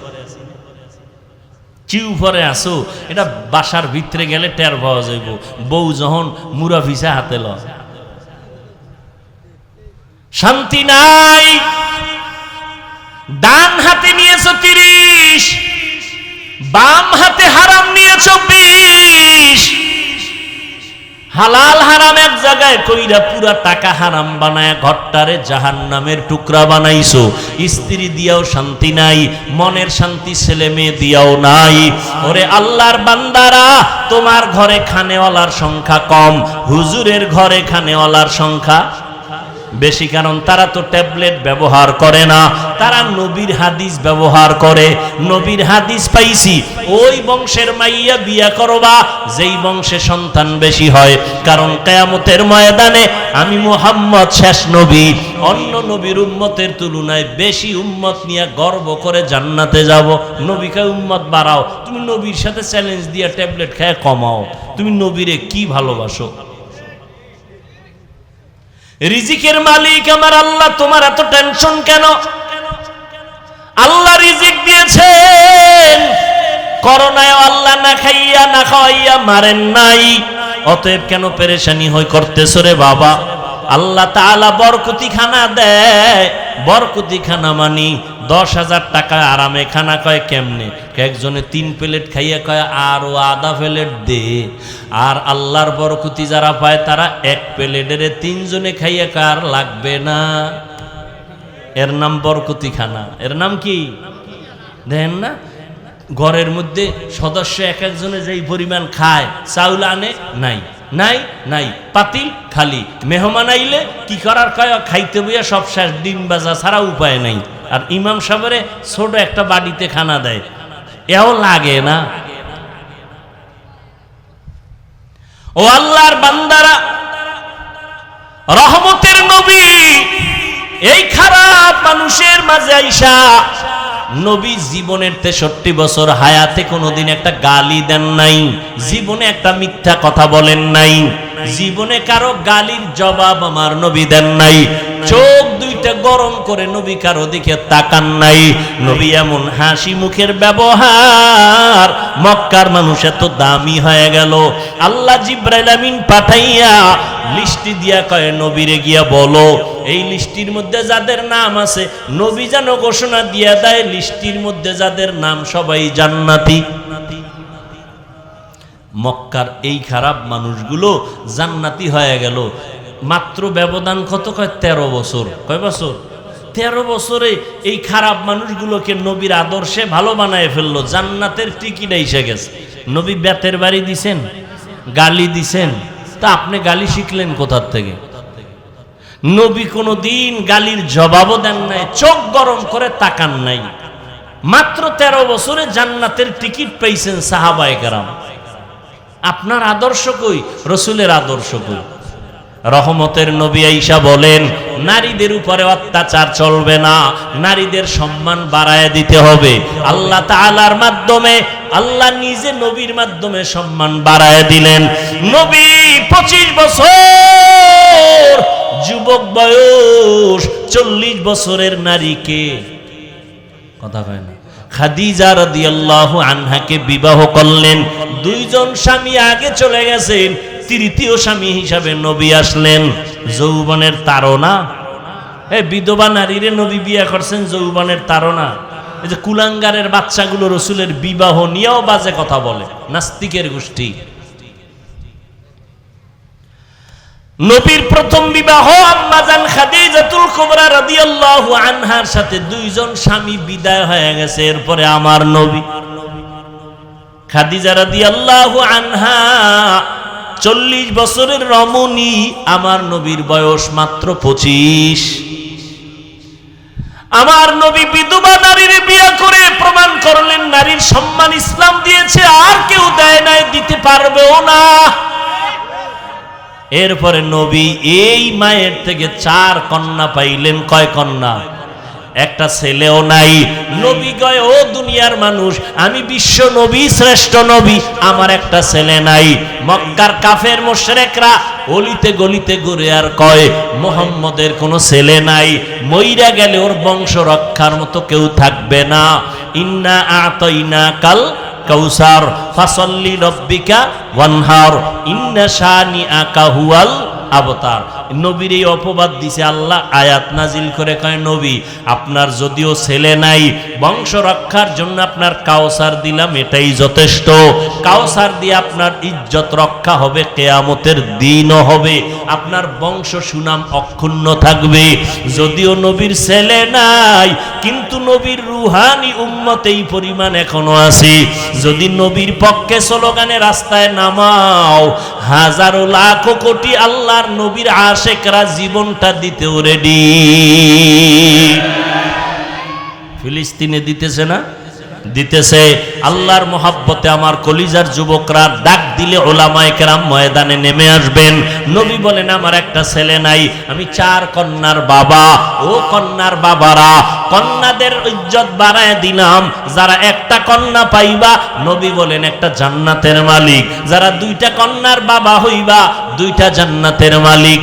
A: কি উপরে আসো? এটা বাসার ভিতরে গেলে টের পাওয়া যাইব। বউ যখন মুরা ভিসা হাতে ল, শান্তি নাই। ডান হাতে নিয়েছো 30, বাম হাতে হারাম নিয়েছো 20। হালাল হারাম এক জায়গায় কইরা পুরা টাকা হারাম বানায় ঘরটারে জাহান্নামের টুকরা বানাইছো। স্ত্রী দিয়াও শান্তি নাই, মনের শান্তি ছেলে মেয়ে দিয়াও নাই। ওরে আল্লাহর বান্দারা, তোমার ঘরে খানেওয়ালার সংখ্যা কম, হুজুরের ঘরে খানেওয়ালার সংখ্যা বেশি, কারণ তারা তো ট্যাবলেট ব্যবহার করে না, তারা নবীর হাদিস ব্যবহার করে। নবীর হাদিস পাইছি, ওই বংশের মাইয়া বিয়া করবা যেই বংশে সন্তান বেশি হয়, কারণ কিয়ামতের ময়দানে আমি মুহাম্মদ শেষ নবী, অন্য নবীর উম্মতের তুলনায় বেশি উম্মত নিয়ে গর্ব করে জান্নাতে যাব। নবীকে উম্মত বাড়াও, তুমি নবীর সাথে চ্যালেঞ্জ দিয়ে ট্যাবলেট খেয়ে কমাও, তুমি নবীরে কি ভালোবাসো? রিজিকের মালিক আমার আল্লাহ, তোমার এত টেনশন কেন? আল্লাহ রিজিক দিয়েছেন, করোনায় আল্লাহ না খাইয়া না খাওয়াইয়া মারেন নাই, অতএব কেন পেরেশানি হই করতেছ রে বাবা? আল্লাহ তাআলা বরকতি খানা দেয়, বরকতি খানা মানি 10,000 টাকা আরামে খানা কয় কেমনে? একজনে 3 প্লেট খাইয়া কয় আরো আধা প্লেট দে। আর আল্লাহর বরকতি যারা পায় তারা 1 প্লেটের 3 জনে খাইয়া কার লাগবে না। এর নাম বরকতি খানা। এর নাম কি দেখেন না? ঘরের মধ্যে সদস্য এক একজনে যেই পরিমাণ খায়, চাউল আনে নাই নাই নাই, পাতিল খালি। মেহমান আইলে কি করার কয়, খাইতে বইয়া সব শেষ, ডিম বাজা ছাড়া উপায় নাই। আর ইমাম সাহেবের ছোট একটা বাড়িতে খানা দেয়, এও লাগে না। ও আল্লাহর বান্দারা, রহমতের নবী এই খারাপ মানুষের মাঝে আইসা, নবী জীবনের 63 বছর হায়াতে কোনোদিন একটা গালি দেন নাই, জীবনে একটা মিথ্যা কথা বলেন নাই, জীবনে কারো গালির জবাব আমার নবী দেন নাই, চোখ দুইটা গরম করে নবী কারো দিকে তাকান নাই। নবী এমন হাসি মুখের ব্যবহার, মক্কার মানুষ এত দামি হয়ে গেল। আল্লাহ জিবরাইল আমিন পাঠাইয়া লিস্টি দিয়া কয়, নবীরে গিয়া বলো এই লিস্টির মধ্যে যাদের নাম আছে, নবী যেন ঘোষণা দিয়া দেয় লিস্টির মধ্যে যাদের নাম সবাই জান্নাতি। মক্কার এই খারাপ মানুষগুলো জান্নাতি হয়ে গেল। মাত্র ব্যবধান কত? কয় 13 বছর। কয় বছর? 13 বছরে এই খারাপ মানুষগুলোকে নবীর আদর্শে ভালো বানায় ফেললো, জান্নাতের টিকিট এসে গেছে। নবী বেতের বাড়ি দিছেন, গালি দিছেন, তা আপনি গালি শিখলেন কোথার থেকে? নবী কোনো দিন গালির জবাবও দেন নাই, চোখ গরম করে তাকান নাই। মাত্র 13 বছরে জান্নাতের টিকিট পেয়েছেন সাহাবায়ে কেরাম। আপনার আদর্শ কই? রসুলের আদর্শ কই? রহমতের নবী আইসা বলেন, নারীদের উপরে অত্যাচার চলবে না, নারীদের সম্মান বাড়ায় দিতে হবে। আল্লাহ তাআলার মাধ্যমে, আল্লাহ নিজে নবীর মাধ্যমে সম্মান বাড়ায় দিলেন। নবী 25 বছর যুবক বয়স, 40 বছরের নারীকে, কথা কয় না, খাদিজা রাদিয়াল্লাহু আনহাকে বিবাহ করলেন। 2 জন স্বামী আগে চলে গেছেন, তৃতীয় স্বামী হিসাবে নবী আসলেন। যৌবনের তাড়না, বিধবা নারীরে নবী বিয়ে করছেন যৌবনের তাড়না। এই যে কুলাঙ্গারের বাচ্চাগুলো রসুলের বিবাহ নিয়েও বাজে কথা বলে, নাস্তিকের গোষ্ঠী। নবীর প্রথম বিবাহ আম্মাজান খাদিজাতুল কুবরা রাদিয়াল্লাহু আনহার সাথে 2 জন স্বামী বিদায় হয়ে গেছে। এরপরে আমার নবী খাদিজা রাদিয়াল্লাহু আনহা 40 বছরের রমণী, আমার নবীর বয়স মাত্র 25। আমার নবী বিধবা নারীর বিয়ে করে প্রমাণ করলেন নারীর সম্মান ইসলাম দিয়েছে, আর কেউ দেয় নাই, দিতে পারবেও না। এরপরে নবী এই মায়ের থেকে 4 কন্যা পাইলেন। কয় কন্যা? একটা ছেলেও নাই। নবী কয়, ও দুনিয়ার মানুষ, আমি বিশ্ব নবী, শ্রেষ্ঠ নবী, আমার একটা ছেলে নাই। মক্কার কাফের মুশরিকরা অলিতে গলিতে ঘুরে আর কয়, মুহাম্মদের কোনো ছেলে নাই, মইরা গেলে ওর বংশ রক্ষার মতো কেউ থাকবে না। ইন্না আতাইনাকাল কাউসার ফাসাল্লি রাব্বিকা ওয়ানহার ইন্না শানিআকা হুয়াল আবতার। নবীর এই অপবাদ দিছে আল্লাহ, আয়াত নাজিল করে কয়, নবী আপনার যদিও ছেলে নাই, বংশ রক্ষার জন্য আপনার কাউসার দিলাম, এটাই যথেষ্ট। কাউসার দিয়ে আপনার ইজ্জত রক্ষা হবে, কিয়ামতের দিনও হবে। আপনার বংশ সুনাম অক্ষুণ্ণ থাকবে। যদিও নবীর ছেলে নাই, কিন্তু নবীর রুহানি উম্মত এই পরিমাণ এখনো আছে। যদি নবীর পক্ষে স্লোগানে রাস্তায় নামাও, হাজারো লাখো কোটি আল্লাহর নবীর আশেকরা জীবনটা দিতেও রেডি। ফিলিস্তিনে দিতেছে না? দিতেছে। আল্লাহর মোহাব্বতে আমার কলিজার যুবকরা ডাক দিলে ওলামায়ে কেরাম ময়দানে নেমে আসবেন। নবী বলেন, আমার একটা ছেলে নাই, আমি 4 কন্যার বাবা। ও কন্যার বাবারা, কন্যাদের ইজ্জত বাড়ায় দিলাম। যারা একটা কন্যা পাইবা, নবী বলেন একটা জান্নাতের মালিক। যারা 2টা কন্যার বাবা হইবা, 2টা জান্নাতের মালিক।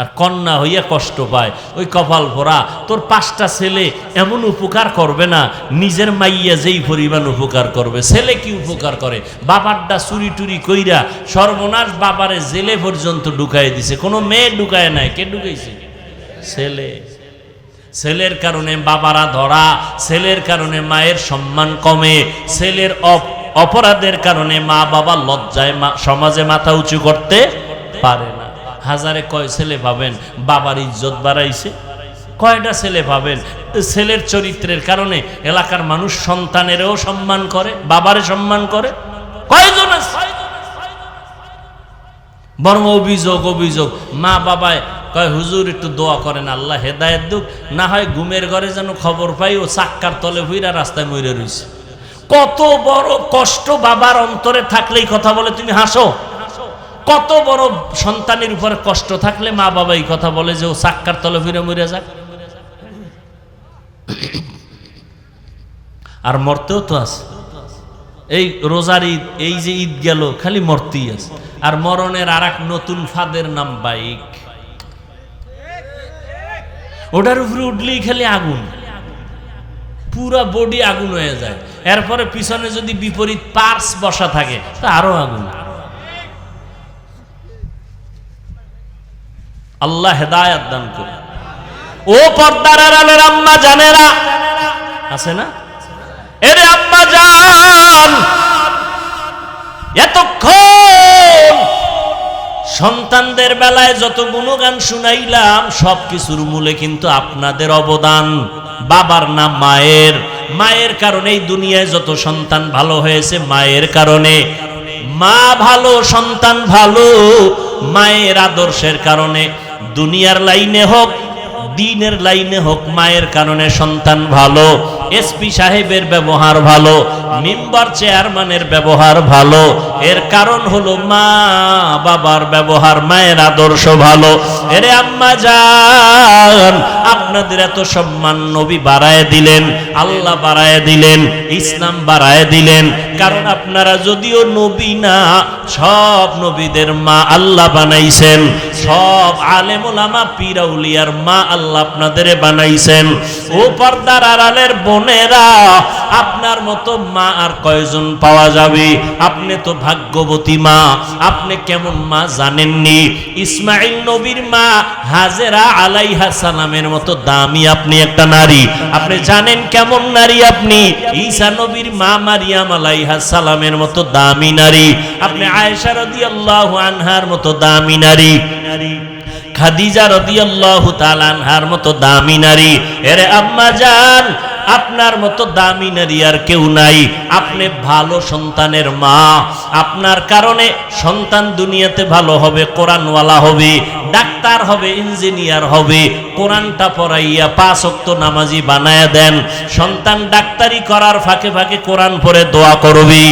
A: আর কন্যা হইয়া কষ্ট পায়, ওই কপাল ভরা। তোর 5টা ছেলে এমন উপকার করবে না, নিজের মাইয়া যেই পরিমাণ উপকার করবে। ছেলে কি উপকার করে? বাবারটা চুরি টুরি কইরা সর্বনাশ, বাবারে জেলে পর্যন্ত ঢুকাই দিছে। কোনো মেয়ে ঢুকায় নাই, কে ঢুকাইছে? ছেলে। ছেলের কারণে বাবারা ধরা, ছেলের কারণে মায়ের সম্মান কমে, ছেলের অপরাধের কারণে মা বাবা লজ্জায় সমাজে মাথা উঁচু করতে পারে না। হাজারে কয় ছেলে পাবেন বাবার ইজ্জত বাড়াইছে? কয়টা ছেলে পাবেন ছেলের চরিত্রের কারণে এলাকার মানুষ সন্তানেরও সম্মান করে, বাবারে সম্মান করে? কয়জন আছে? বর্ম অভিযোগ মা বাবায় কয়, হুজুর একটু দোয়া করেন আল্লাহ হেদায়েত দুক, না হয় ঘুমের ঘরে যেন খবর পাই ও চাক্কার তলে হইরা রাস্তায় মরে রইছে। কত বড় কষ্ট বাবার অন্তরে থাকলেই কথা বলে, তুমি হাসো। কত বড় সন্তানের উপরে কষ্ট থাকলে মা বাবা এই কথা বলে যে ও চাক্কার তলে ফিরে মরে যাক। আর মরতেও তো আছে। এই রোজার ঈদ, এই যে ঈদ গেল, খালি মরতেই আছে। আর মরণের আর এক নতুন ফাঁদের নাম বাইক। ওটার উপরে উঠলেই খালি আগুন, পুরা বডি আগুন হয়ে যায়। এরপরে পিছনে যদি বিপরীত পার্স বসা থাকে তা আরো আগুন। আল্লাহ হেদায়েত দান করে। ও পর্দার আড়ালের আম্মা জানেরা আছে না? এরে আম্মা জান, এতক্ষণ সন্তানদের বেলায় যত গুণগান শুনাইলাম, সবকিছুর মূলে কিন্তু আপনাদের অবদান। বাবার নাম মায়ের, মায়ের কারণেই দুনিয়ায় যত সন্তান ভালো হয়েছে, মায়ের কারণে। মা ভালো, সন্তান ভালো, মায়ের আদর্শের কারণে। দুনিয়ার লাইনে হোক, দিনের লাইনে হোক, মায়ের কারণে সন্তান ভালো। এসপি সাহেবের ব্যবহার ভালো, মেম্বার চেয়ারম্যানের ব্যবহার ভালো। এর কারণ হলো মা বাবার ব্যবহার, মায়ের আদর্শ ভালো। এরে আম্মা জান, আপনাদের এত সম্মান নবী বাড়ায় দিলেন, আল্লাহ বাড়ায় দিলেন, ইসলাম বাড়ায় দিলেন। কারণ আপনারা যদিও নবী না, সব নবীদের মা আল্লাহ বানাইছেন। সব আলেম ওলামা পীর আউলিয়ার মা আল্লাহ আপনাদের বানাইছেন। ও পর্দার আড়ালের বোনেরা, আপনার মতো মা আর কয়জন পাওয়া যাবে? আপনি তো ভাগ্যবতী মা। আপনি কেমন মা জানেননি? ইসমাইল নবীর মা হাজেরা আলাইহা সালামের মতো দামি আপনি একটা নারী। আপনি জানেন কেমন নারী আপনি? ঈসা নবীর মা মারিয়াম আলাইহা সালামের মতো দামি নারী। আপনি আয়েশা রাদিয়াল্লাহু আনহার মতো দামি নারী, খাদিজা রাদিয়াল্লাহু তাআলা আনহার মতো দামি নারী। এরে আম্মা জান, আপনার মতো দামি নারী আর কেউ নাই। আপনি ভালো সন্তানের মা। আপনার কারণে সন্তান দুনিয়াতে ভালো হবে, কোরআনওয়ালা হবে, ডাক্তার হবে, ইঞ্জিনিয়ার হবে। কোরআনটা পড়াইয়া 5 ওয়াক্ত নামাজি বানায়া দেন। সন্তান ডাক্তারি করার ফাঁকে ফাঁকে কোরআন পড়ে দোয়া করবে।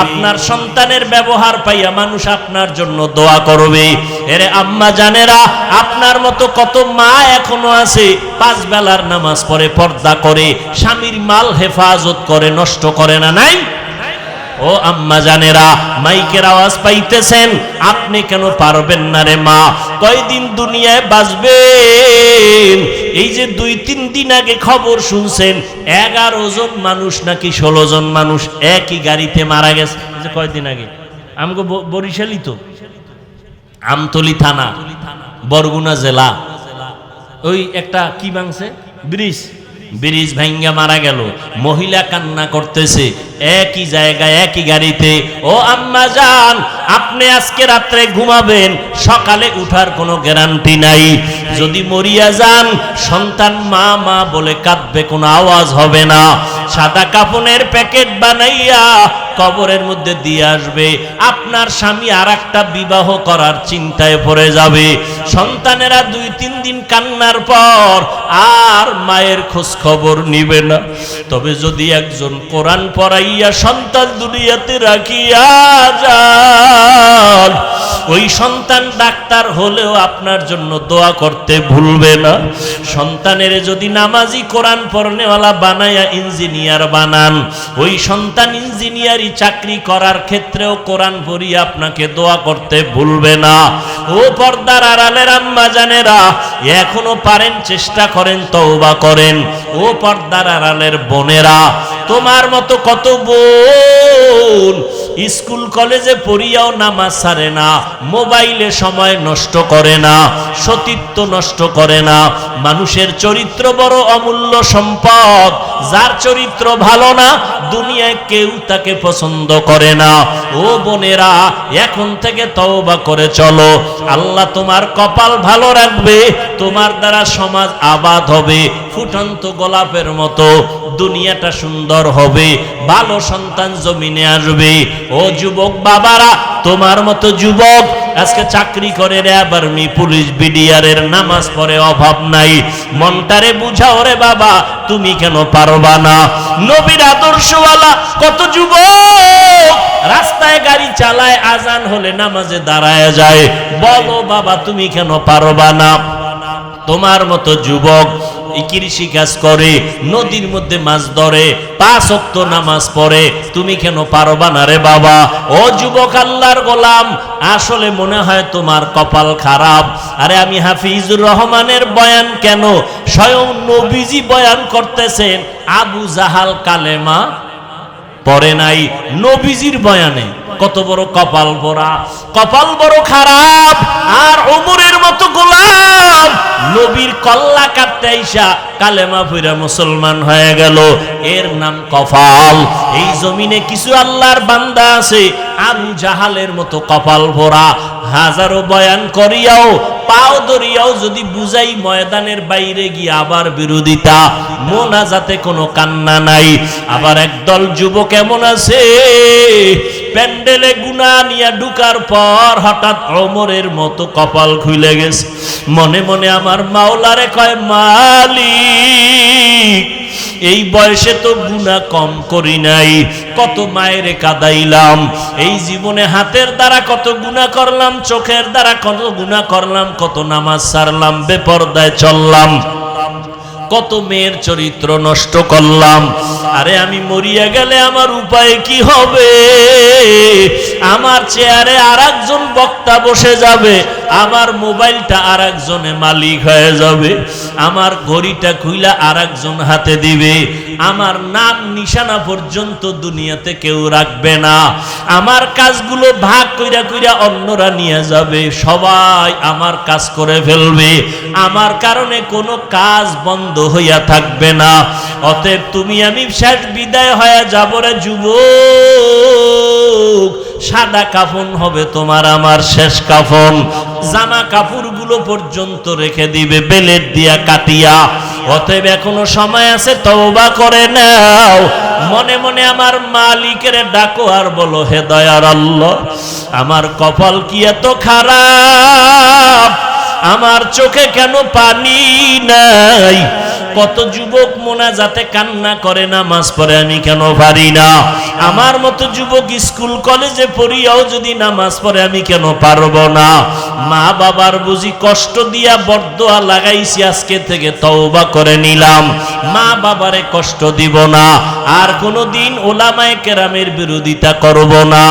A: আপনার সন্তানের ব্যবহার পাইয়া মানুষ আপনার জন্য দোয়া করবে। এরে আম্মা জানেরা, আপনার মতো কত মা এখনো আছে 5 বেলার নামাজ পড়ে, পর্দা করে, স্বামীর মাল হেফাজত করে, নষ্ট করে না? নাই? ও আম্মা জানেরা, মাইকের আওয়াজ পাইতেছেন, আপনি কেন পারবেন না রে মা? কয়দিন দুনিয়ায় বাঁচবেন? এই যে 2-3 দিন আগে খবর শুনছেন 11 জন মানুষ নাকি 16 জন মানুষ একই গাড়িতে মারা গেছে। কয়দিন আগে আমগো বরিশালই তো, আমতলী থানা, বরগুনা জেলা। ওই একটা কি ভাঙছে, ব্রিজ, ব্রিজ ভাঙ্গা মারা গেল, মহিলা কান্না করতেছে একই জায়গায় একই গাড়িতে। ও আম্মা জান, আপনি আজকে রাত্রে ঘুমাবেন, সকালে উঠার কোনো গ্যারান্টি নাই। যদি মরিয়া যান, সন্তান মা মা বলে কাঁদবে, কোনো আওয়াজ হবে না। সাদা কাফনের প্যাকেট বানাইয়া কবরের মধ্যে দিয়ে আসবে। আপনার স্বামী আরেকটা বিবাহ করার চিন্তায় পড়ে যাবে। সন্তানেরা 2-3 দিন কান্নার পর আর মায়ের খোঁজ খবর নিবে না। তবে যদি একজন কোরআন পড়াইয়া সন্তান দুনিয়াতে রাখিয়া যান, ওই সন্তান ডাক্তার হলেও আপনার জন্য দোয়া করতে ভুলবে না। সন্তানের যদি নামাজি কোরআন পড়নেওয়ালা বানায়া ইঞ্জিনিয়ার বানান, ওই সন্তান ইঞ্জিনিয়ারি চাকরি করার ক্ষেত্রেও কোরআন পড়িয়া আপনাকে দোয়া করতে ভুলবে না। ও পর্দার আড়ালের আম্মা জানেরা, এখনো পারেন চেষ্টা করেন, তওবা করেন। ও পর্দার আড়ালের বোনেরা, তোমার মতো কত বোন স্কুল কলেজে পড়িয়াও নামাজ ছাড়ে না, মোবাইলে সময় নষ্ট করে না, সতীত্ব নষ্ট করে না। মানুষের চরিত্র বড় অমূল্য সম্পদ। যার চরিত্র ভালো না, দুনিয়ায় কেউ তাকে পছন্দ করে না। ও বোনেরা, এখন থেকে তওবা করে চলো। আল্লাহ তোমার কপাল ভালো রাখবে, তোমার দ্বারা সমাজ আবাদ হবে, ফুটন্ত গোলাপের মতো দুনিয়াটা সুন্দর হবে, ভালো সন্তান জমিনে আসবে। ও যুবক বাবারা, তোমার মতো যুবক আজকে চাকরি করে, র্যাব, আর্মি, পুলিশ, বিডিআর এর নামাজ পড়ে, অভাব নাই। মনটারে বুঝাও রে বাবা, তুমি কেন পারবা না? নবীর আদর্শওয়ালা কত যুবক রাস্তায় গাড়ি চালায়, আজান হলে নামাজে দাঁড়ায় যায়। বলো বাবা, তুমি কেন পারবা না? তোমার মতো যুবক কৃষি কাজ করে, নদীর মধ্যে মাছ ধরে, 5 ওয়াক্ত নামাজ পড়ে, তুমি কেন পারবা না রে বাবা? ও যুবক আল্লাহর গোলাম, আসলে মনে হয় তোমার কপাল খারাপ। আরে আমি হাফিজুর রহমানের বয়ান কেন, স্বয়ং নবীজি বয়ান করতেছেন। আবু জাহাল কালেমা পড়ে নাই, নবীজির বয়ানে কত বড় কপাল ভরা, কপাল বড় খারাপ। আর ওমরের মতো গোলাম নবীর কল্লা কাটতে আইসা কালেমা পড়া মুসলমান হয়ে গেল, এর নাম কপাল। এই জমিনে কিছু আল্লাহর বান্দা আছে আবু জাহালের মতো কপাল ভরা, হাজারো বয়ান করিয়াও পাও ধরিয়াও যদি বুঝাই, ময়দানের বাইরে গিয়ে আবার বিরোধিতা, মোনাজাতে কোনো কান্না নাই। আবার একদল যুবক এমন আছে, প্যান্ডেলে গুনা নিয়ে ঢুকার পর হঠাৎ ওমরের মতো কপাল খুলে গেছে। মনে মনে আমার মাওলারে কয়, মালিক, এই বয়সে তো গুনাহ কম করি নাই, কত মায়ের কাদাইলাম, এই জীবনে হাতের দ্বারা কত গুনাহ করলাম, চোখের দ্বারা কত গুনাহ করলাম, কত নামাজ ছাড়লাম, বেপরদায় চললাম, কত মেয়ের চরিত্র নষ্ট করলাম। আরে আমি মরিয়া গেলে আমার উপায় কি হবে? আমার চেয়ারে আরেকজন বক্তা বসে যাবে, আমার মোবাইলটা আরেকজনে মালিক হয়ে যাবে, আমার ঘড়িটা খুইলা আরেকজন হাতে দিবে, আমার নাম নিশানা পর্যন্ত দুনিয়াতে কেউ রাখবে না, আমার কাজগুলো ভাগ কইরা কইরা অন্যরা নিয়ে যাবে, সবাই আমার কাজ করে ফেলবে, আমার কারণে কোনো কাজ বন্ধ হইয়া থাকবে না। অতএব তুমি আমি শেষ বিদায় হয়ে যাব রে যুবক, সাদা কাফন হবে তোমার আমার শেষ কাফন, জামা কাপড়গুলো পর্যন্ত রেখে দিবে বেলেট দিয়া কাটিয়া। অতএব এখনো সময় আছে, তওবা করে নাও। মনে মনে আমার মালিকের ডাকো আর বলো, হে দয়ার আল্লাহ, আমার কপাল কি এত খারাপ, আমার চোখে কেন পানি নাই? কত যুবক মোনাজাতে কান্না করে, নামাজ পড়ে, আমি কেন পারি না? আমার মতো যুবক স্কুল কলেজে পড়িয়াও যদি নামাজ পড়ে, আমি কেন পারবো না? মা বাবার বুঝি কষ্ট দিয়া বরদোয়া লাগাইছি, আজকে থেকে তওবা করে নিলাম, মা বাবারে কষ্ট দিব না, আর কোনোদিন ওলামায়ে কেরামের বিরোধিতা করব না,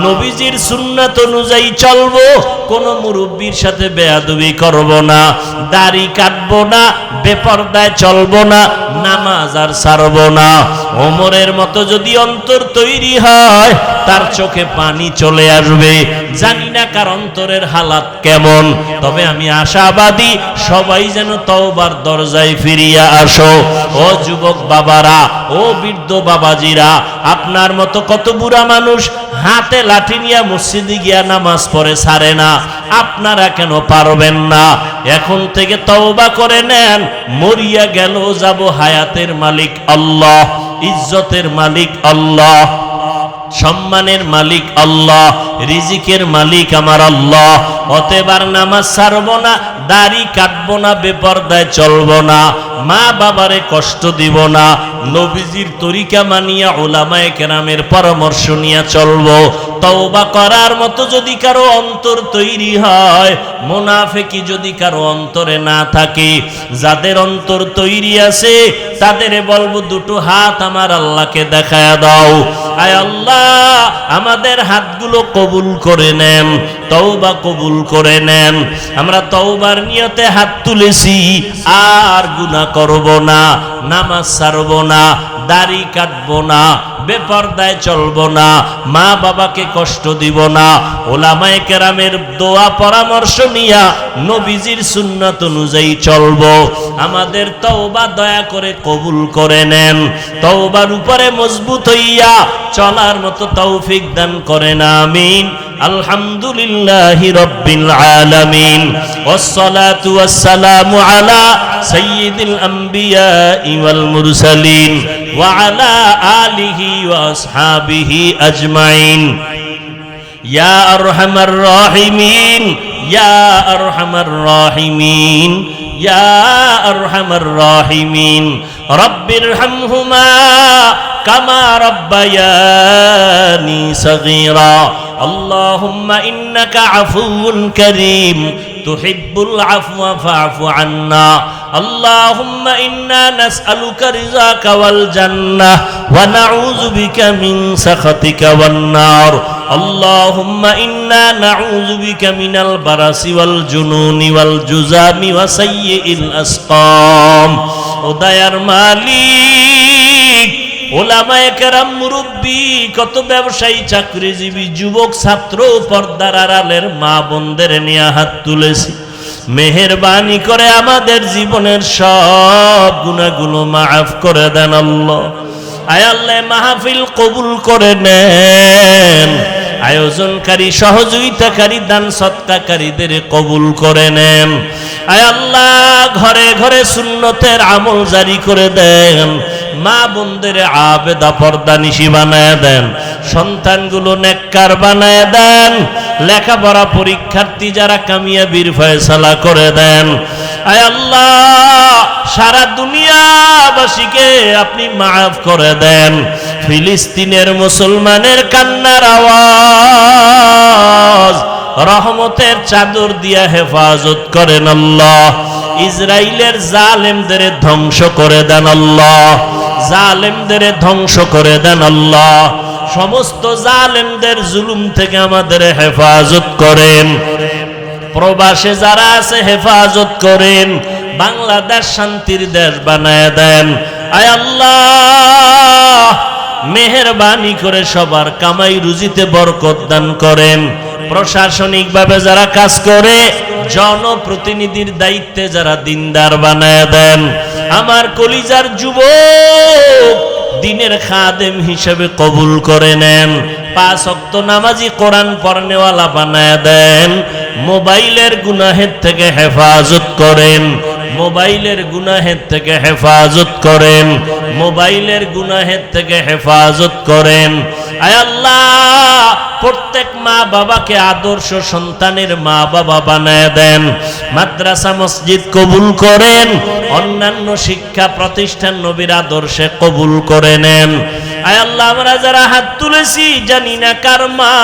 A: নবীজির সুন্নাত অনুযায়ী চলবো, কোনো মুরব্বির সাথে বেয়াদবি করব না, দাড়ি কাটবো না, বেপরদায় চলবো না, নামাজ আর ছাড়বো না। ওমরের মতো যদি অন্তর তৈরি হয়, তার চোখে পানি চলে আসবে। জানি না কার অন্তরের হালাত কেমন, তবে আমি আশাবাদী সবাই যেন তওবার দরজায় ফিরিয়া আসো। ও যুবক বাবারা, ও বৃদ্ধ বাবাজিরা, আপনার মতো কত বুড়া মানুষ হাতে লাঠি নিয়ে মসজিদে গিয়া নামাজ পড়ে ছাড়ে না, আপনারা কেন পারবেন না? এখন থেকে তওবা করে নেন। মরিয়া গেল যাব, হায়াতের মালিক আল্লাহ, ইজ্জতের মালিক আল্লাহ, সম্মানের মালিক আল্লাহ, রিজিকের মালিক আমার আল্লাহ। অতএবার নামাজ ছাড়বো না, দাড়ি কাটবো না, বেপরদায় চলবো না, মা বাবারে কষ্ট দিব না, নবীজির তরিকা মানিয়া উলামায়ে কেরামের পরামর্শ নিয়ে চলবো। তওবা করার মতো যদি কারো অন্তর তৈরি হয়, মুনাফিকি যদি কারো অন্তরে না থাকে, যাদের অন্তর তৈরি আছে তাদেরে বলবো দুটো হাত আমার আল্লাহকে দেখায়া দাও। আয় আল্লাহ, আমাদের হাতগুলো কবুল করে নেন, তওবা কবুল করে নেন। আমরা তওবার নিয়তে হাত তুলেছি, আর গুনাহ করব না, নামাজ ছাড়ব না, দাড়ি কাটবো না, বেপরদায় চলবো না, মা বাবাকে কষ্ট দিব না, উলামায়ে কেরামের দোয়া পরামর্শ নিয়া নবীজির সুন্নাত অনুযায়ী চলবো। আমাদের তওবা দয়া করে কবুল করে নেন। তওবার উপরে মজবুত হইয়া চলার মতো তৌফিক দান করেন, আমিন। আলহামদুলিল্লাহি রাব্বিল আলামিন, ওয়াসসালাতু ওয়াসসালামু আলা সাইয়্যিদিল আমবিয়া ওয়াল মুরসালিন ওয়া আলা আলিহি ওয়া আসহাবিহি আজমাইন। ইয়া আরহামার রাহিমিন, ইয়া আরহামার রাহিমিন, ইয়া আরহামার রাহিমিন। রব্বিরহামহুমা কামা রাব্বায়ানি সগীরা। আল্লাহুম্মা ইন্নাকা আফুউন কারীম তুহিব্বুল আফওয়া ফা'ফু আন্না। আল্লাহুম্মা ইন্না নাসআলুকা রিযাকা ওয়াল জান্নাহ ওয়া নাউযু বিকা মিন সাখাতিকা ওয়ান নার। আল্লাহুম্মা ইন্না নাউযু বিকা মিনাল বারাসি ওয়াল জুনুনি ওয়াল জুযামি ওয়া সাইয়্যিল আসকাম। ও দয়ার মালিক, ওলামায়ে কেরাম, মুরব্বী, কত ব্যবসায়ী, চাকরিজীবী, যুবক, ছাত্র, পর্দার আড়ালের মা বোনদের নিয়ে হাত তুলেছি। মেহেরবানি করে আমাদের জীবনের সব গুনাহগুলো মাফ করে দেন আল্লাহ। আয় আল্লাহ, মাহফিল কবুল করে নেন। আয়োজনকারী, সহযোগিতাকারী, দান সৎকারীদের কবুল করে নেন। আয় আল্লাহ, ঘরে ঘরে সুন্নতের আমল জারি করে দেন। মা বোনদের আবেদা পর্দানিশী বানায় দেন। সন্তানগুলো নেককার বানায় দেন। লেখাপড়া পরীক্ষার্থী যারা কামিয়াবির ফয়সালা করে দেন। আয় আল্লাহ, সারা দুনিয়াবাসীকে আপনি মাফ করে দেন। ফিলিস্তিনের মুসলমানের কান্নার আওয়াজ রহমতের চাদর দিয়া হেফাজত করেন আল্লাহ। ইসরাইলের জালেমদের ধ্বংস করে দেন আল্লাহ, জালেমদের ধ্বংস করে দেন আল্লাহ। সমস্ত জালেমদের জুলুম থেকে আমাদের হেফাজত করেন। প্রবাসে যারা আছে হেফাজত করেন। বাংলাদেশ শান্তির দেশ বানায় দেন। আয় আল্লাহ, মেহেরবানি করে সবার কামাই রুজিতে বরকত দান করেন। প্রশাসনিকভাবে যারা কাজ করে, জনপ্রতিনিধির দায়িত্বে যারা দিনদার বানায় দেন। আমার কলিজার যুবক, দিনের খাদেম হিসেবে কবুল করে নেন। 5 ওয়াক্ত নামাজি, কোরআন পড়নেওয়ালা বানায় দেন। মোবাইলের গুনাহের থেকে হেফাজত করেন, মোবাইলের গুনাহের থেকে হেফাজত করেন, মোবাইলের গুনাহের থেকে হেফাজত করেন। আয় আল্লাহ, প্রত্যেক মা বাবাকে আদর্শ সন্তানের মা বাবা বানায় দেন। মাদ্রাসা মসজিদ কবুল করেন। অন্যান্য শিক্ষা প্রতিষ্ঠান নবীর আদর্শে কবুল করে নেন। আয় আল্লাহ, আমরা যারা হাত তুলেছি, জানি না কার মা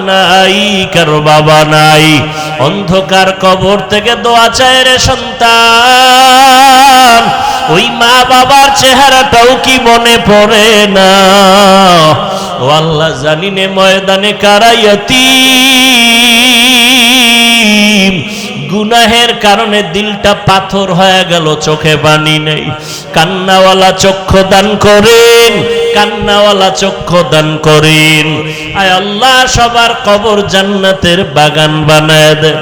A: নাই, কার বাবা নাই। অন্ধকার কবর থেকে দোয়া চায় রে সন্তান, ওই মা বাবার চেহারাটাও কি মনে পড়ে না? ও আল্লাহ, জানি নে ময়দানে কারা ইয়াতীম, গুনাহের কারণে দিলটা পাথর হয়ে গেল, চোখে পানি নেই। কান্নাওয়ালা চক্ষু দান করেন, কান্নাওয়ালা চক্ষু দান করেন। আয় আল্লাহ সবার কবর জান্নাতের বাগান বানায় দেন।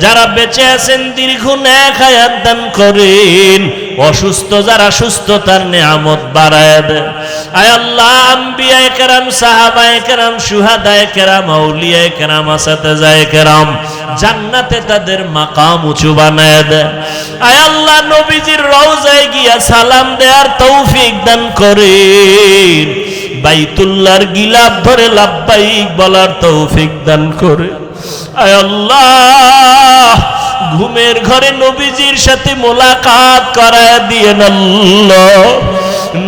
A: যারা বেঁচে আছেন দীর্ঘ নেক হায়াত দান করেন, অসুস্থ যারা সুস্থতার নিয়ামত বাড়ায় দেন। আয় আল্লাহ আম্বিয়ায়ে কেরাম, সাহাবায়ে কেরাম, শুহাদায়ে কেরাম, আউলিয়ায়ে কেরাম, আসাতেজায়ে কেরাম জান্নাতে তাদের মাকাম উঁচু বানায় দেন। আয় আল্লাহ নবীজির রওজায় গিয়া সালাম দেওয়ার তৌফিক দান করেন। বাইতুল্লাহর গিলাফ ধরে লাব্বাইক বলার তৌফিক দান করে। আয় আল্লাহ ঘুমের ঘরে নবীজির সাথে মোলাকাত করায় দিয়েন আল্লাহ।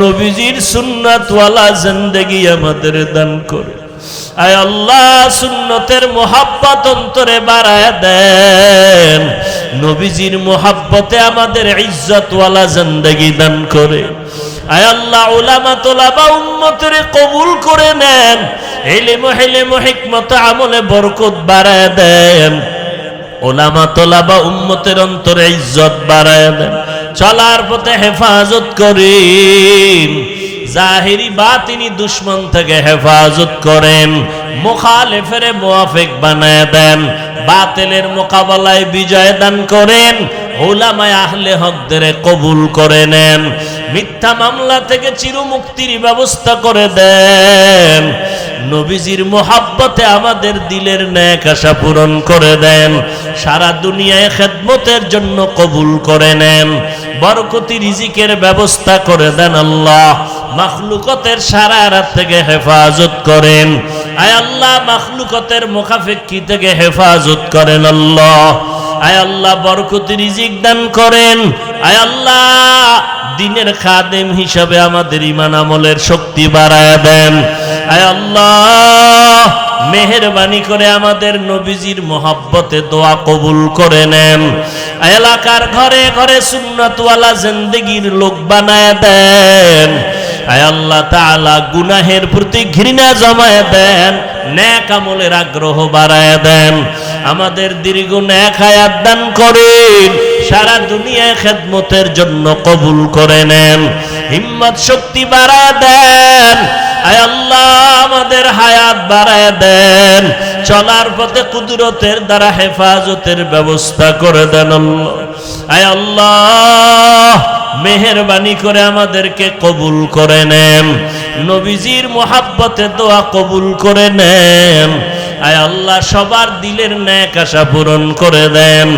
A: নবীজির সুন্নাতওয়ালা জিন্দেগি আমাদের দান করে। আয় আল্লাহ সুন্নতের মোহাব্বত অন্তরে বাড়ায় দেন। নবীজির মোহাব্বতে আমাদের ইজ্জতওয়ালা জিন্দেগি দান করে। আয় আল্লাহ উলামা তোলাবা উম্মতের কবুল করে নেন। ইলম হিকমত আমলে বরকত বাড়ায় দেন। উলামা তোলাবা উম্মতের অন্তরে ইজ্জত বাড়ায় দেন। চলার পথে হেফাজত করেন। জাহিরি বাতিনি দুশ্মন থেকে হেফাজত করেন। মুখালিফের মুওয়াফিক বানায় দেন। বাতিলের মোকাবেলায় বিজয় দান করেন। উলামায়ে আহলে হকদের কবুল করে নেন। মিথ্যা মামলা থেকে চিরমুক্তির ব্যবস্থা করে দেন। নবীজির মোহাব্বতে আমাদের দিলের নেক আশা পূরণ করে দেন। সারা দুনিয়ায় খেদমতের জন্য কবুল করে নেন। বরকতি রিজিকের ব্যবস্থা করে দেন আল্লাহ। মাখলুকতের সারা রাত থেকে হেফাজত করেন। আয় আল্লাহ মাখলুকতের মুখাফেক্ষি থেকে হেফাজত করেন আল্লাহ। আয় আল্লাহ বরকতি রিজিক দান করেন। আয় আল্লাহ দিনের খাদেম হিসাবে আমাদের ঈমান আমলের শক্তি বাড়ায় দেন। আয় আল্লাহ মেহেরবানি করে আমাদের নবীজির মোহাব্বতে দোয়া কবুল করে নেন। এলাকার ঘরে ঘরে সুন্নাতওয়ালা জিন্দেগির লোক বানায় দেন। আয় আল্লাহ তাআলা গুনাহের প্রতি ঘৃণা জমায় দেন। নেক আমলের আগ্রহ বাড়ায় দেন। আমাদের দীর্ঘ নেক হায়াত দান করেন। সারা দুনিয়ায় খেদমতের জন্য কবুল করে নেন। হিম্মত শক্তি বাড়ায় দেন। আয় আল্লাহ আমাদের হায়াত বাড়ায় দেন। চলার পথে কুদরতের দ্বারা হেফাজতের ব্যবস্থা করে দেন আল্লাহ। আয় আল্লাহ মেহেরবানি করে আমাদেরকে কবুল করে নেন। নবীজির মোহাব্বতে দোয়া কবুল করে নেন। আয় আল্লাহ সবার দিলের নেক আশা পূরণ করে দেন।